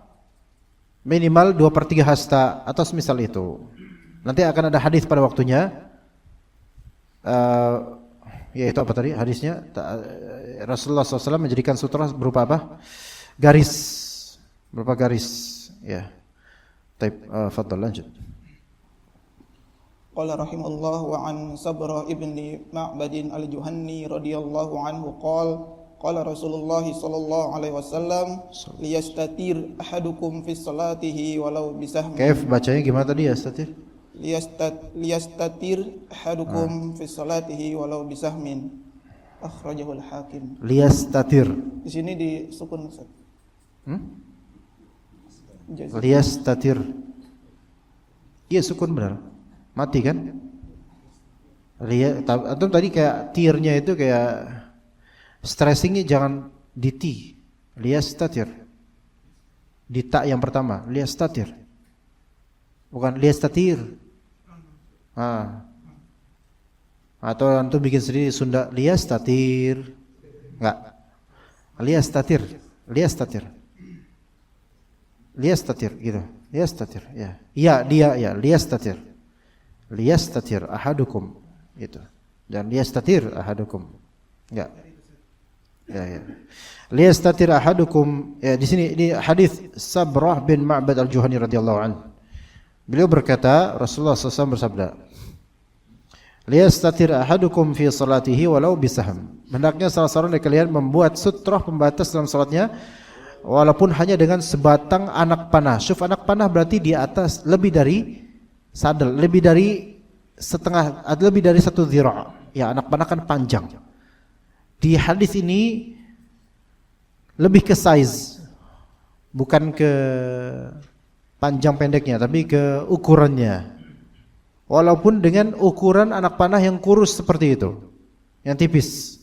minimal 2/3 hasta atau semisal itu. Nanti akan ada hadis pada waktunya. Yaitu apa tadi hadisnya? Rasulullah SAW menjadikan sutra berupa apa? Garis. Berupa garis. Ya. Taib. Fadhal lanjut.
Qala rahimahullah wa an Sabra ibni Ma'badin al-Juhanni radhiyallahu anhu qala Rasulullah sallallahu alaihi wasallam liyastatir ahadukum fi salatihi walau bisahmin.
Kaif bacanya gimana tadi yastatir?
Liyastatir ahadukum fi salatihi walau bisahmin. Akhrajahu al-Hakim.
Liyastatir.
Di sini disukun Ustaz.
Liyastatir. Iya sukun benar. Mati kan? Atau tadi kayak tirnya itu kayak stressingnya jangan di T. Liyastatir. Di ta yang pertama, liyastatir. Bukan liyastatir. Atau antum bikin sendiri Sunda liyastatir. Enggak. Liyastatir. Liyastatir. Liyastatir gitu. Liyastatir, ya. Iya, dia ya, liyastatir. Liyastatir ahadukum gitu. Dan liyastatir ahadukum. Enggak. Ya. Liyastatir ahadukum. Ya, di sini di hadis Sabrah bin Ma'bad al-Juhani radhiyallahu anhu. Beliau berkata, Rasulullah SAW bersabda, liyastatir ahadukum fi salatihi walau bisaham. Hendaknya salah seorang dari kalian membuat sutrah pembatas dalam salatnya walaupun hanya dengan sebatang anak panah. Syuf anak panah berarti di atas lebih dari sadel, lebih dari setengah, lebih dari 1 dhira'. Ya, anak panah kan panjang. Di hadis ini lebih ke size, bukan ke panjang pendeknya, tapi ke ukurannya. Walaupun dengan ukuran anak panah yang kurus seperti itu, yang tipis.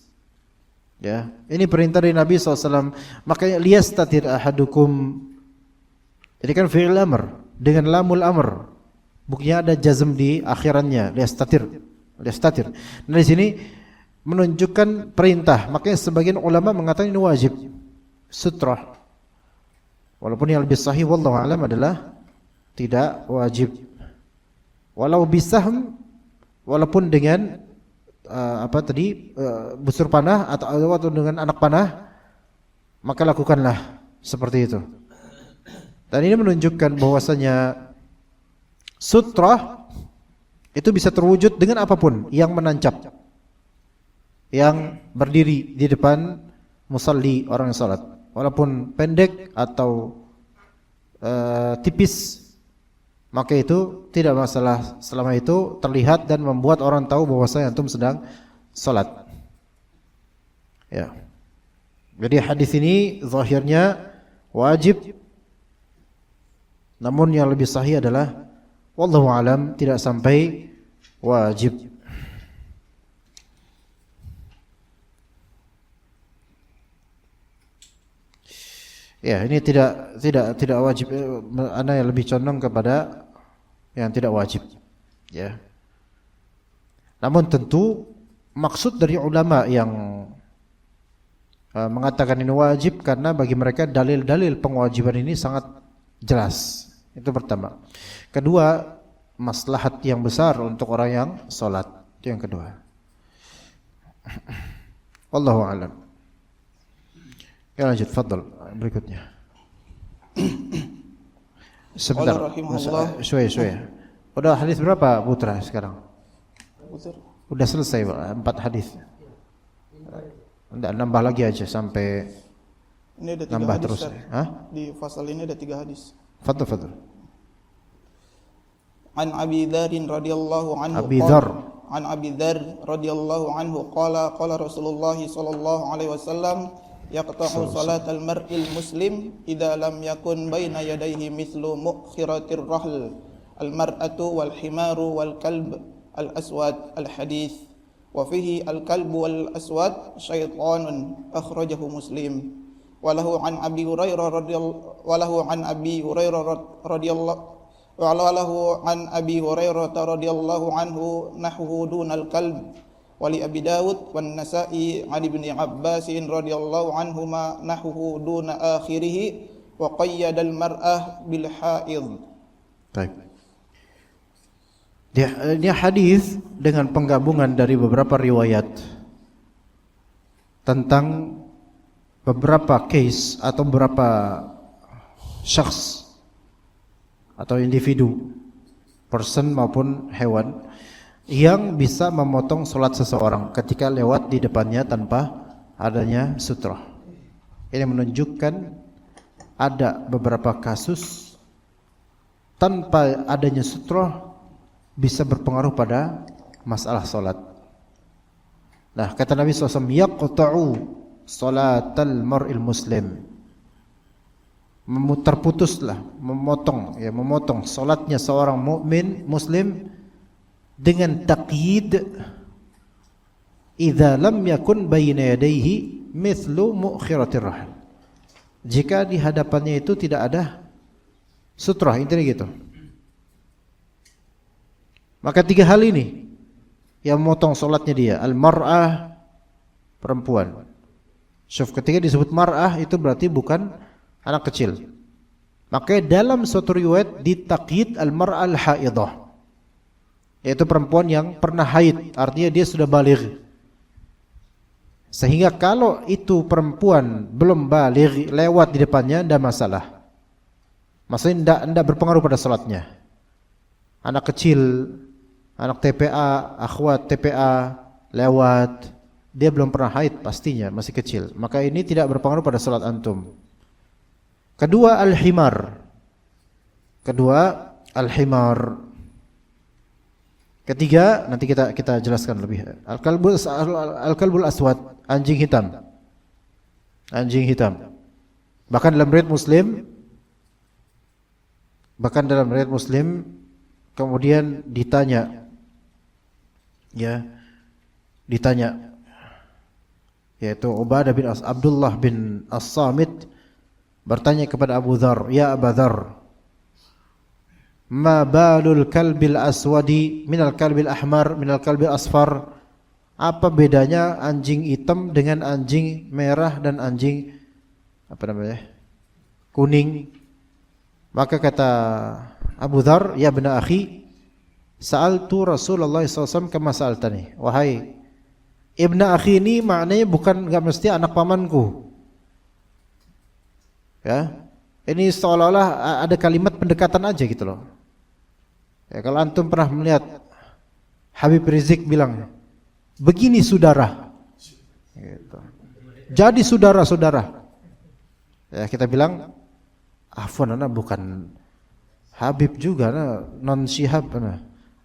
Ya, ini perintah dari Nabi SAW. Makanya liyastatir ahadukum. Ini kan fi'il amr dengan lamul amr. Buktinya ada jazm di akhirannya, liyastatir. Liyastatir. Nah, di sini menunjukkan perintah. Makanya sebagian ulama mengatakan ini wajib sutrah. Walaupun yang lebih sahih wallahu a'lam adalah tidak wajib. Walau bisahm, walaupun dengan busur panah atau dengan anak panah, maka lakukanlah seperti itu. Dan ini menunjukkan bahwasanya sutrah itu bisa terwujud dengan apapun yang menancap, yang berdiri di depan musalli orang yang salat, walaupun pendek atau tipis, maka itu tidak masalah selama itu terlihat dan membuat orang tahu bahwasanya antum sedang salat. Ya. Jadi hadis ini zahirnya wajib, namun yang lebih sahih adalah wallahu alam tidak sampai wajib. Ya, ini tidak wajib. Ana yang lebih condong kepada yang tidak wajib. Ya. Namun tentu maksud dari ulama yang mengatakan ini wajib karena bagi mereka dalil-dalil pengewajiban ini sangat jelas. Itu pertama. Kedua, maslahat yang besar untuk orang yang salat. Itu yang kedua. Wallahu a'lam. Ya, lanjut, fadhal. Berikutnya. Sebentar. Syuai. Udah hadis berapa Putra sekarang? Udah selesai, Pak. 4 hadis. Enggak, nambah lagi aja sampai
ini ada 3
nambah
hadis,
terus.
Hah? Di fasal ini ada 3 hadis.
Fadhal.
An Abi Dzar radhiyallahu anhu. An Abi Dzar radhiyallahu anhu qala Rasulullah sallallahu alaihi wasallam yaqta'u salatal mar'il muslim idza lam yakun baina yadayhi mithlu mu'khiratir rahl al-mar'atu wal himaru wal kalb al-aswad al-hadits wa fihi al-kalbu wal aswad syaitanun akhrajahu Muslim wa lahu an Abi Hurairah radhiyallahu anhu nahwu dunal kalb wa li Abi Dawud wan Nasa'i an Ibnu Abbas radhiyallahu anhuma nahwu duna akhirih wa qayyada al-mar'ah bil haid.
Baik. Dia hadis dengan penggabungan dari beberapa riwayat tentang beberapa case atau beberapa syakhs atau individu, person maupun hewan yang bisa memotong sholat seseorang ketika lewat di depannya tanpa adanya sutrah. Ini menunjukkan ada beberapa kasus tanpa adanya sutrah bisa berpengaruh pada masalah sholat. Nah, kata Nabi SAW, yaqta'u sholatal mar'il muslim, terputuslah, memotong sholatnya seorang mukmin muslim dengan taqyid idza lam yakun baina yadayhi mithlu mu'khiratir rahl, jika di hadapannya itu tidak ada sutrah, intinya gitu. Maka tiga hal ini yang memotong sholatnya dia. Al-mar'ah, perempuan. Syuf, ketika disebut mar'ah itu berarti bukan anak kecil. Maka dalam suatu riwayat ditaqyid al-mar'ah al-haidah, yaitu perempuan yang pernah haid, artinya dia sudah baligh. Sehingga kalau itu perempuan belum baligh lewat di depannya tidak masalah. Maksudnya tidak berpengaruh pada sholatnya. Anak kecil, anak TPA, akhwat TPA lewat, dia belum pernah haid pastinya, masih kecil. Maka ini tidak berpengaruh pada salat antum. Kedua, al-himar. Ketiga, nanti kita jelaskan lebih. Al-kalbul aswad, anjing hitam. Bahkan dalam riwayat Muslim, kemudian ditanya, yaitu Abdullah bin As-Samit bertanya kepada Abu Dzar, ya Abu Dzar, ma balul kalbil aswadi minal kalbil ahmar minal kalbil asfar, apa bedanya anjing hitam dengan anjing merah dan anjing kuning? Maka kata Abu Dzar, ya bena akhi, sa'altu Rasulullah SAW kama sa'altani. Wahai ibna akhi, ini maknanya bukan enggak mesti anak pamanku. Ya, ini seolah-olah ada kalimat pendekatan aja gitu loh. Ya, kalau antum pernah melihat Habib Rizik bilang, begini saudara, gitu. Jadi saudara-saudara. Ya, kita bilang, afwan, anak bukan Habib juga, non Syihab,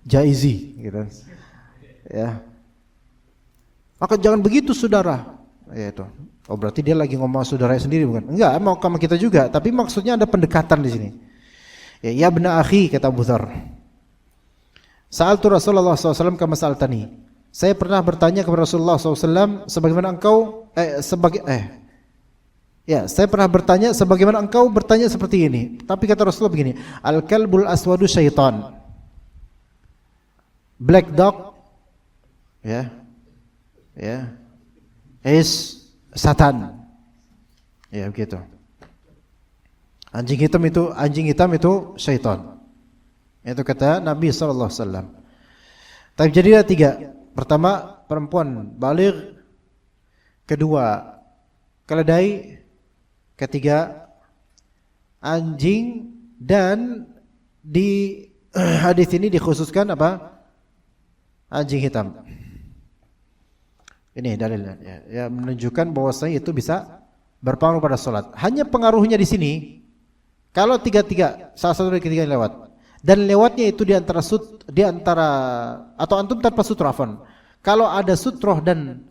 Jaizi, gitu. Ya. Maka jangan begitu saudara. Ya itu. Oh, berarti dia lagi ngomong saudaranya sendiri bukan? Enggak, mau sama kita juga, tapi maksudnya ada pendekatan di sini. Ya bena akhi, kata Abu Dzar. Sa'altu Rasulullah SAW kama sa'altani. Saya pernah bertanya kepada Rasulullah SAW sebagaimana engkau saya pernah bertanya sebagaimana engkau bertanya seperti ini. Tapi kata Rasulullah begini, al-kalbul aswadu syaitan. Black dog is Satan. Ya begitu. Anjing hitam itu syaitan. Itu kata Nabi sallallahu alaihi wasallam. Tapi jadilah tiga. Pertama, perempuan baligh. Kedua, keledai. Ketiga, anjing. Dan di hadis ini dikhususkan apa? Anjing hitam. Ini dalilnya, ya menunjukkan bahwasanya itu bisa berpengaruh pada sholat. Hanya pengaruhnya di sini, kalau salah satu dari ketiga yang lewat, dan lewatnya itu di antara atau antum tanpa sutroh. Kalau ada sutroh dan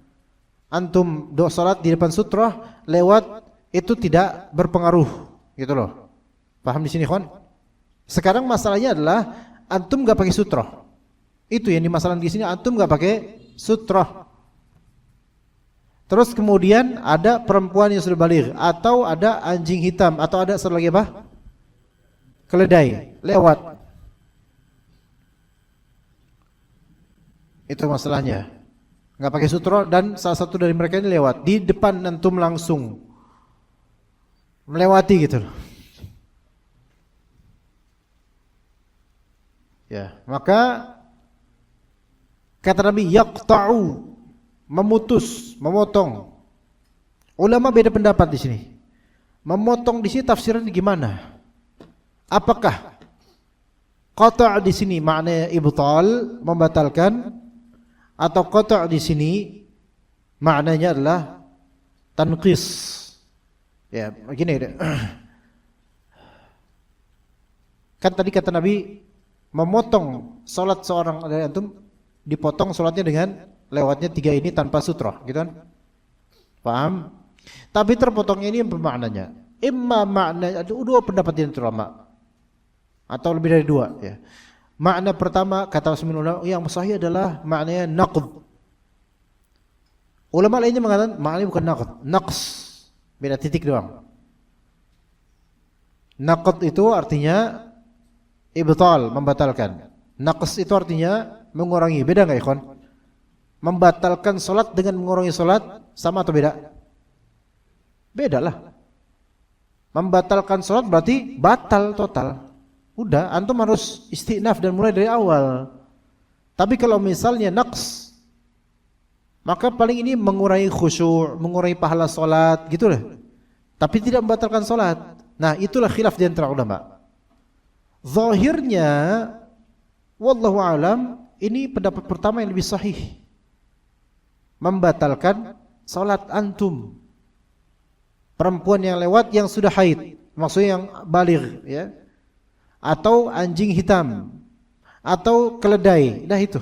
antum salat di depan sutrah lewat itu tidak berpengaruh, gitu loh. Paham di sini, kawan? Sekarang masalahnya adalah antum enggak pakai sutrah. Itu yang dimasalahkan di sini, antum enggak pakai sutrah. Terus kemudian ada perempuan yang sudah baligh atau ada anjing hitam atau ada satu lagi apa? Keledai lewat. Itu masalahnya. Enggak pakai sutra dan salah satu dari mereka ini lewat di depan antum langsung melewati gitu. Ya, maka kata Nabi yaqta'u, memutus, memotong. Ulama beda pendapat di sini. Memotong di sini tafsirannya gimana? Apakah qata' di sini maknanya ibtal, membatalkan, atau qata' di sini maknanya adalah tanqis? Ya, begini. Kan tadi kata Nabi memotong salat seorang dari antum, dipotong salatnya dengan lewatnya 3 ini tanpa sutra, gitu kan? Paham? Tapi terpotongnya ini bermaknanya imma makna, ada 2 pendapat di ulama atau lebih dari 2 ya. Makna pertama kata ulama yang sahih adalah maknanya naqd. Ulama lainnya mengatakan maknanya bukan naqd, naqs. Beda titik doang. Naqd itu artinya ibtal, membatalkan. Naqs itu artinya mengurangi. Beda enggak, ikhwan? Membatalkan salat dengan mengurangi salat sama atau beda? Beda lah. Membatalkan salat berarti batal total. Udah, antum harus istinaf dan mulai dari awal. Tapi kalau misalnya naqs, maka paling ini mengurangi khusyuk, mengurangi pahala salat, gitu lah. Tapi tidak membatalkan salat. Nah, itulah khilaf di antara ulama. Zahirnya, wallahu alam, ini pendapat pertama yang lebih sahih. Membatalkan salat antum. Perempuan yang lewat yang sudah haid, maksudnya yang baligh, ya. Atau anjing hitam atau keledai. Dah itu.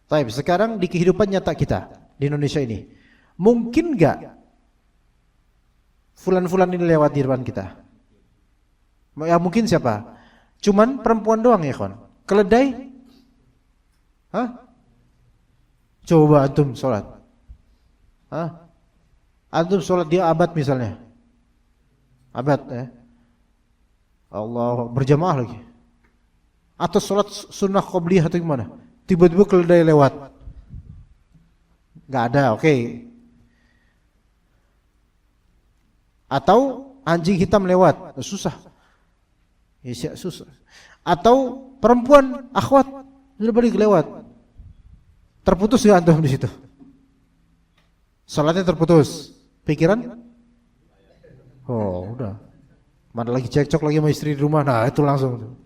Baik, sekarang di kehidupan nyata kita di Indonesia ini, mungkin enggak fulan-fulan ini lewat di depan kita? Ya mungkin siapa? Cuman perempuan doang ya, kawan. Keledai? Hah? Coba antum sholat. Hah? Antum sholat dia abad misalnya. Abad ya. Allah, berjamaah lagi. Atau sholat sunnah qobliyah atau gimana? Tiba-tiba keledai lewat. Enggak ada, oke. Atau anjing hitam lewat, susah. Ya, susah. Atau perempuan akhwat sudah balik lewat. Terputus enggak antum di situ? Salatnya terputus. Pikiran? Oh, udah. Mana lagi cekcok lagi sama istri di rumah. Nah, itu langsung.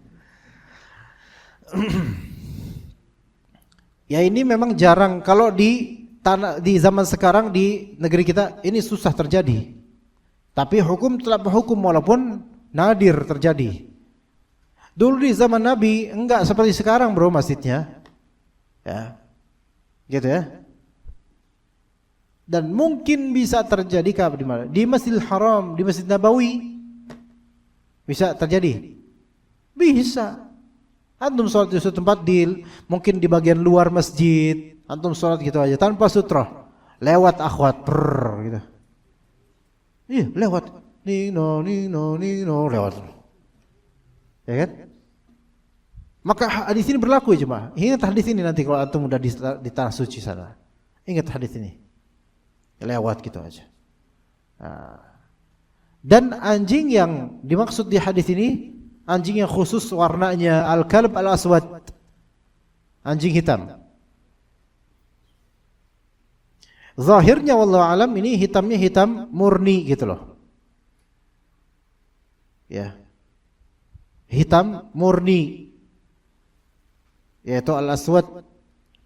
Ya ini memang jarang. Kalau di zaman sekarang di negeri kita ini susah terjadi. Tapi hukum tetap hukum walaupun nadir terjadi. Dulu di zaman Nabi enggak seperti sekarang, bro, masjidnya. Ya. Gitu ya. Dan mungkin bisa terjadi di mana? Di Masjidil Haram, di Masjid Nabawi. Bisa terjadi? Bisa. Antum sholat di suatu tempat mungkin di bagian luar masjid, antum sholat gitu aja tanpa sutra, lewat akhwat, gitu. Iya, lewat. Nino, lewat. Ya kan? Maka hadis ini berlaku ya jemaah. Ingat hadis ini nanti kalau antum udah di tanah suci sana. Ingat hadis ini. Lewat gitu aja. Nah. Dan anjing yang dimaksud di hadis ini, anjing yang khusus warnanya al-kalb al-aswad, anjing hitam. Zahirnya wallahu alam ini hitamnya hitam murni gitu loh. Ya. Hitam murni. Yaitu al-aswad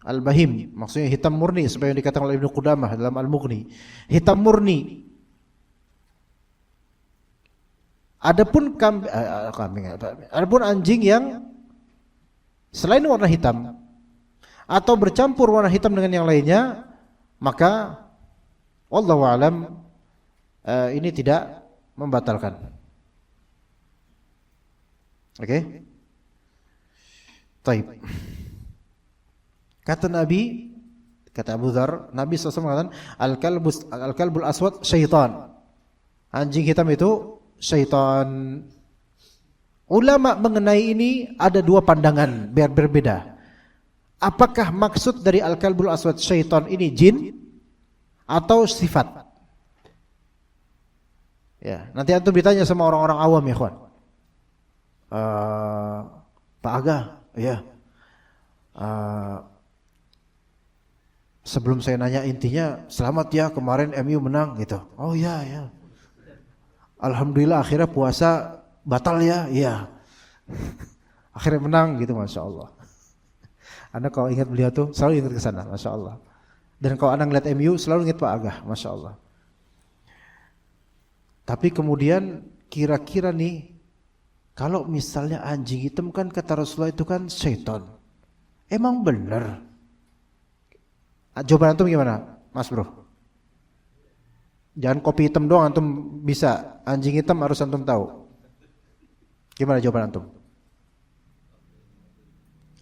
al-bahim, maksudnya hitam murni seperti yang dikatakan oleh Ibnu Qudamah dalam Al-Mughni. Hitam murni. Adapun adapun anjing yang selain warna hitam atau bercampur warna hitam dengan yang lainnya, maka Wallahu alam, ini tidak membatalkan. Oke? Taib. Kata Nabi, kata Abu Dzar, Nabi SAW mengatakan al-kalbul aswad syaitan. Anjing hitam itu syaitan. Ulama mengenai ini ada dua pandangan biar berbeda. Apakah maksud dari al-kalbul aswad syaitan ini jin atau sifat? Ya, nanti antum ditanya sama orang-orang awam ya, kawan. Pak Aga, ya. Sebelum saya nanya intinya, selamat ya kemarin MU menang gitu. Oh ya, ya. Alhamdulillah akhirnya puasa batal ya, iya. Akhirnya menang gitu, masya Allah. Anda kalau ingat beliau tuh selalu ingat ke sana, masya Allah. Dan kalau Anda ngeliat MU selalu ingat Pak Agah, masya Allah. Tapi kemudian kira-kira nih, kalau misalnya anjing hitam kan kata Rasulullah itu kan syaitan, emang benar? Jawaban antum gimana, Mas Bro? Jangan kopi hitam doang antum bisa, anjing hitam harus antum tahu. Gimana jawaban antum?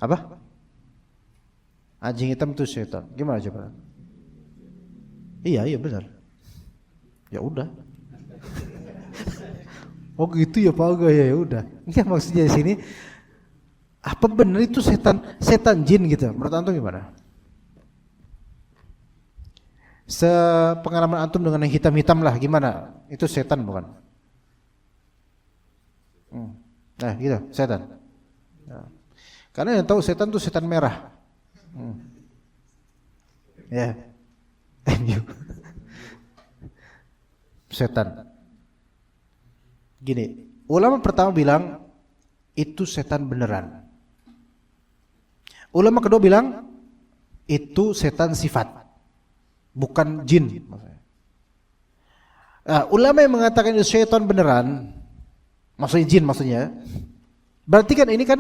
Apa? Anjing hitam itu syaitan. Gimana jawaban antum? Iya benar. Ya udah. Oh gitu ya Pak Aga, ya udah. Enggak, maksudnya di sini apa benar itu setan jin gitu? Menurut antum gimana? Sepengalaman antum dengan yang hitam-hitam lah, gimana? Itu setan bukan? Nah gitu, setan. Nah. Karena yang tahu setan itu setan merah. Ya, setan. Gini, ulama pertama bilang itu setan beneran. Ulama kedua bilang itu setan sifat, bukan jin. Ulama yang mengatakan itu setan beneran, maksudnya jin maksudnya, berarti kan ini kan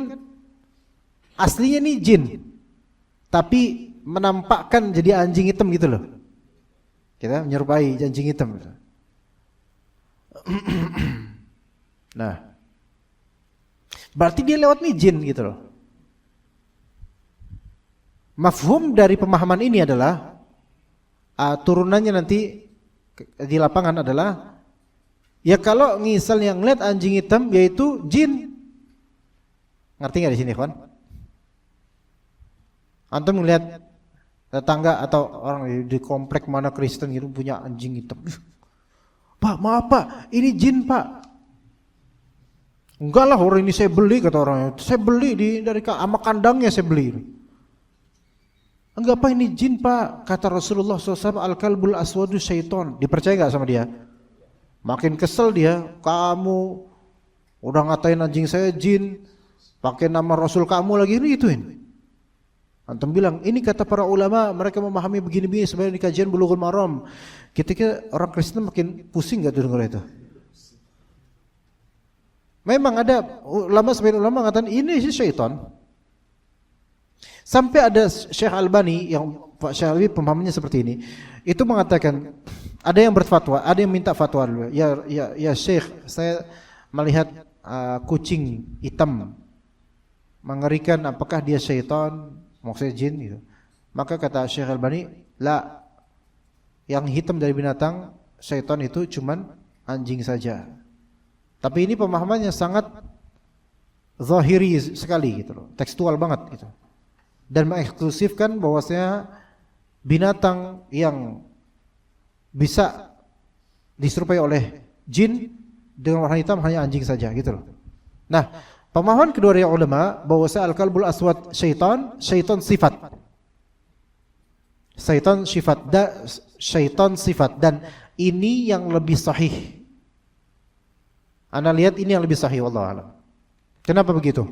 aslinya nih jin, tapi menampakkan jadi anjing hitam gitu loh. Kita menyerupai anjing hitam. Nah, berarti dia lewat nih jin gitu loh. Mafhum dari pemahaman ini adalah turunannya nanti di lapangan adalah ya kalau misalnya ngeliat anjing hitam yaitu jin. Ngerti nggak di sini, kawan? Antum ngeliat tetangga atau orang di komplek mana Kristen gitu punya anjing hitam. Pak, maaf Pak, ini jin Pak. Enggak lah, orang ini saya beli, kata orangnya. Saya beli dari sama kandangnya saya beli. Enggak Pak, ini jin Pak. Kata Rasulullah SAW, al-kalbul aswadu syaiton. Dipercaya gak sama dia? Makin kesel dia. Kamu udah ngatain anjing saya jin, pakai nama Rasul kamu lagi, ini gituin. Antum bilang, ini kata para ulama, mereka memahami begini-begini sebenarnya di kajian Bulughul Maram. Ketika orang Kristen makin pusing gak tuh dengar itu? Memang ada ulama, sebagian ulama mengatakan ini sih syaitan. Sampai ada Syekh Albani, yang Pak Syekh Albani pemahamannya seperti ini. Itu mengatakan, ada yang berfatwa, ada yang minta fatwa dulu. Ya Syekh, saya melihat kucing hitam mengerikan, apakah dia syaitan? Maksudnya jin gitu. Maka kata Syekh Albani, la, yang hitam dari binatang syaitan itu cuman anjing saja. Tapi ini pemahaman yang sangat zahiri sekali gitu loh, tekstual banget gitu. Dan mengeksklusifkan bahwasanya binatang yang bisa diserupai oleh jin dengan warna hitam hanya anjing saja gitu loh. Nah, pemahaman kedua dari ulama bahwasanya al-kalbul aswad syaitan sifat. Syaitan sifat dan ini yang lebih sahih. Anda lihat ini yang lebih sahih, wallahu a'lam. Kenapa begitu?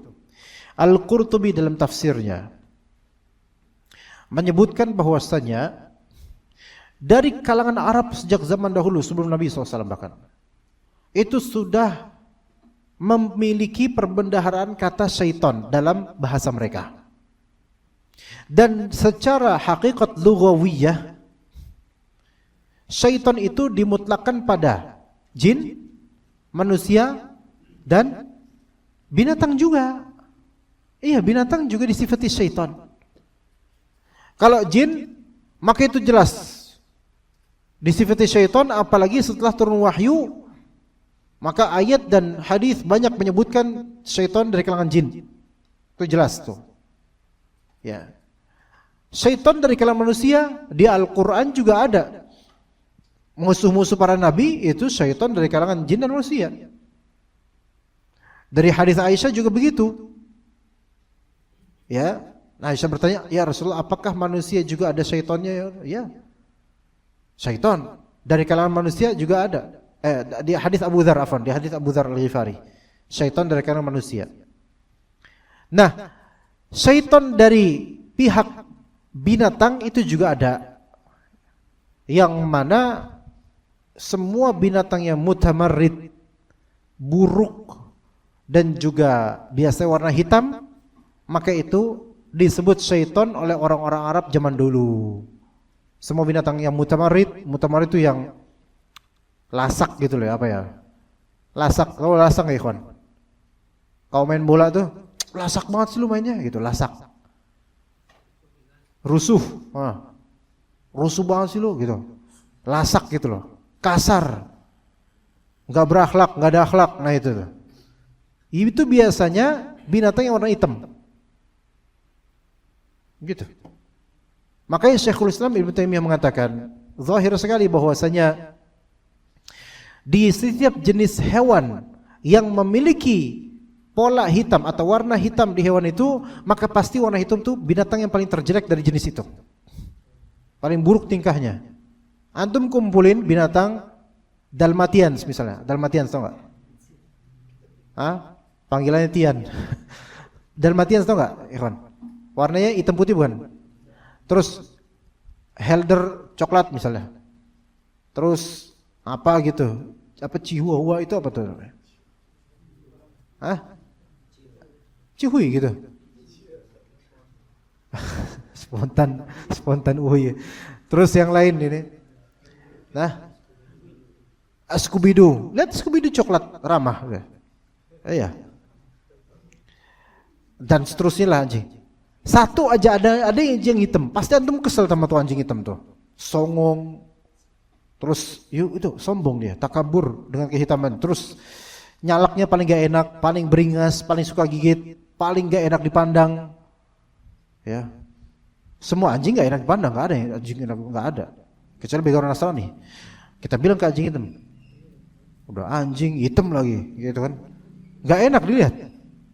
Al-Qurtubi dalam tafsirnya menyebutkan bahwasanya dari kalangan Arab sejak zaman dahulu sebelum Nabi SAW bahkan itu sudah memiliki perbendaharaan kata syaitan dalam bahasa mereka. Dan secara hakikat lughawiyah Syaitan itu dimutlakkan pada jin, manusia, dan binatang juga. Iya, binatang juga disifati syaitan. Kalau jin, maka itu jelas disifati syaitan, apalagi setelah turun wahyu, maka ayat dan hadis banyak menyebutkan syaitan dari kalangan jin. Itu jelas tuh. Ya. Syaitan dari kalangan manusia di Al-Qur'an juga ada. Musuh-musuh para nabi itu syaitan dari kalangan jin dan manusia. Dari hadis Aisyah juga begitu. Ya, Aisyah bertanya, "Ya Rasulullah, apakah manusia juga ada syaitannya?" Ya. Syaitan dari kalangan manusia juga ada. Di hadis Abu Dzar, di hadis Abu Dzar Al-Ghifari. Syaitan dari kalangan manusia. Nah, syaitan dari pihak binatang itu juga ada. Yang mana semua binatang yang mutamarrid, buruk, dan juga biasa warna hitam, maka itu disebut syaitan oleh orang-orang Arab zaman dulu. Semua binatang yang mutamarrid itu yang lasak gitu loh, apa ya? Lasak, kalau lasak ya ikhwan. Kau main bola tuh, lasak banget sih lu mainnya gitu, lasak. Rusuh, rusuh banget sih lu gitu. Lasak gitu loh. Kasar, nggak berakhlak, nggak ada akhlak. Nah itu biasanya binatang yang warna hitam, gitu. Makanya Syekhul Islam Ibnu Taimiyah mengatakan, zahir sekali bahwasanya di setiap jenis hewan yang memiliki pola hitam atau warna hitam di hewan itu, maka pasti warna hitam itu binatang yang paling terjelek dari jenis itu, paling buruk tingkahnya. Antum kumpulin binatang Dalmatians misalnya, Dalmatians tau nggak? Panggilannya Tian. Dalmatians tau nggak, Ikhwan? Warnanya hitam putih bukan? Terus Helder coklat misalnya. Terus apa gitu? Apa Chihuahua itu apa tuh? Cihui gitu. spontan uhui. Terus yang lain ini. Nah, Scooby-Doo. Lihat Scooby-Doo coklat ramah. Iya. Dan seterusnya lah anjing. Satu aja ada yang hitam. Pasti antum kesel sama tuh anjing hitam tuh. Songong. Terus itu sombong dia, takabur dengan kehitaman. Terus nyalaknya paling gak enak, paling beringas, paling suka gigit, paling gak enak dipandang. Ya. Semua anjing gak enak dipandang, gak ada yang anjing enak, gak ada. Kecuali bagi orang Nasrani. Kita bilang ke anjing hitam, udah anjing hitam lagi, gitu kan? Gak enak dilihat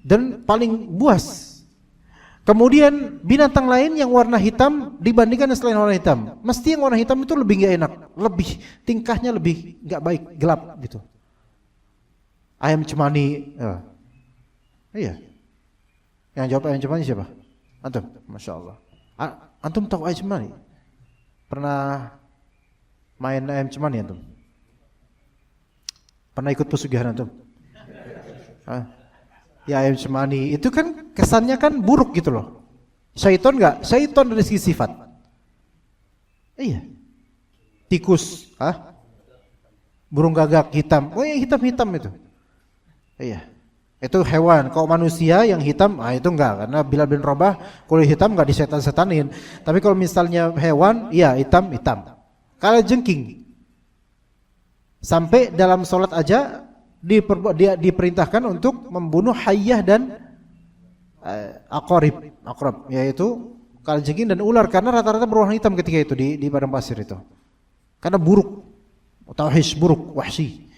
dan paling buas. Kemudian binatang lain yang warna hitam dibandingkan selain warna hitam, mesti yang warna hitam itu lebih gak enak, lebih tingkahnya lebih gak baik, gelap gitu. Ayam cemani, iya. Yang jawab ayam cemani siapa? Antum, masya Allah. Antum tahu ayam cemani? Pernah main ayam cemani antum? Pernah ikut pesugihan antum? Ya ayam cemani itu kan kesannya kan buruk gitu loh. Syaitan enggak? Syaitan dari segi sifat. Iya. Tikus, burung gagak hitam. Oh yang hitam-hitam itu. Iya. Itu hewan. Kalau manusia yang hitam, itu enggak, karena Bilal bin Rabah kulit hitam enggak disetan-setanin. Tapi kalau misalnya hewan, iya hitam-hitam. Kalau jengking, sampai dalam sholat aja dia diperintahkan untuk membunuh hayyah dan aqrab, yaitu kalajengking dan ular, karena rata-rata berwarna hitam ketika itu di padang pasir itu. Karena buruk, tauhid buruk, wahsy.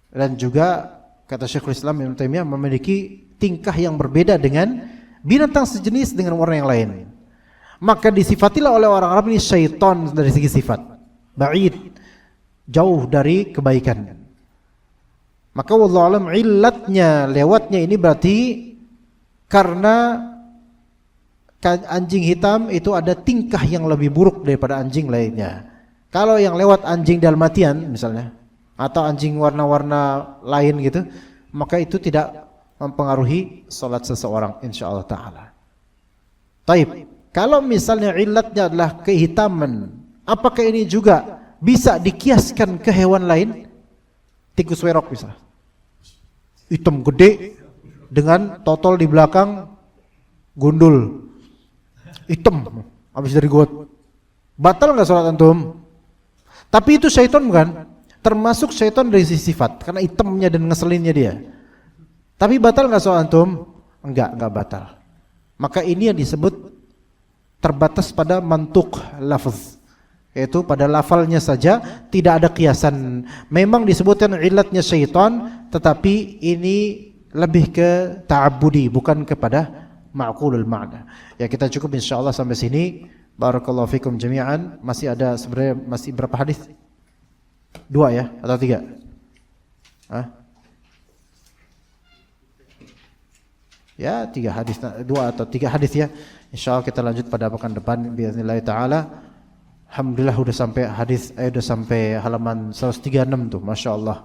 Dan juga kata Syekhul Islam Ibnu Taimiyah memiliki tingkah yang berbeda dengan binatang sejenis dengan warna yang lain. Maka disifatilah oleh orang Arab ini syaitan dari segi sifat, ba'id, jauh dari kebaikan. Maka wallahu alam illatnya lewatnya ini berarti karena anjing hitam itu ada tingkah yang lebih buruk daripada anjing lainnya. Kalau yang lewat anjing Dalmatian misalnya, atau anjing warna-warna lain gitu, maka itu tidak mempengaruhi salat seseorang insyaallah taala. Taib. Kalau misalnya illatnya adalah kehitaman, apakah ini juga bisa dikiaskan ke hewan lain, tikus werok bisa. Hitam gede dengan totol di belakang gundul. Hitam habis dari got. Batal enggak salat antum? Tapi itu syaitan bukan? Termasuk syaitan dari sisi sifat karena hitamnya dan ngeselinnya dia. Tapi batal enggak salat antum? Enggak batal. Maka ini yang disebut terbatas pada mantuk lafaz, yaitu pada lafalnya saja, tidak ada kiasan. Memang disebutkan ilatnya syaitan, tetapi ini lebih ke ta'abbudi, bukan kepada ma'qulul ma'na. Ya, kita cukup insyaallah sampai sini. Barakallahu fikum jami'an. Masih ada sebenarnya masih berapa hadis? 2 ya atau 3? Hah? Ya 3 hadis, 2 atau 3 hadis ya. Insyaallah kita lanjut pada pekan depan biiznillah taala. Alhamdulillah udah sampai udah sampai halaman 136 tuh, masyaallah.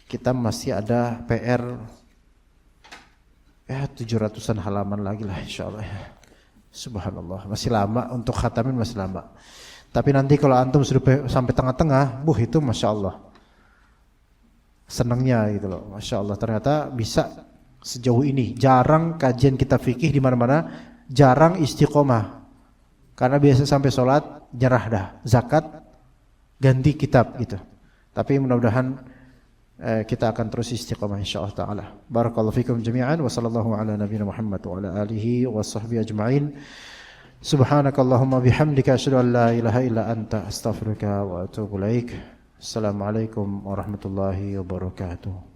Kita masih ada PR 700-an halaman lagi lah insyaallah ya. Subhanallah, masih lama untuk khatamin, masih lama. Tapi nanti kalau antum sudah sampai tengah-tengah, itu masyaallah. Senangnya gitu loh. Masyaallah ternyata bisa sejauh ini. Jarang kajian kita fikih di mana-mana, jarang istiqomah. Karena biasa sampai sholat nyerah dah, zakat ganti kitab gitu. Tapi mudah-mudahan kita akan terus istiqomah insyaallah taala. Barakallahu fikum jami'an wa sallallahu ala nabiyina Muhammad wa ala alihi wa sahbihi ajma'in. Subhanakallahumma bihamdika asyhadu an la ilaha illa anta astaghfiruka wa atubu ilaik. Assalamualaikum warahmatullahi wabarakatuh.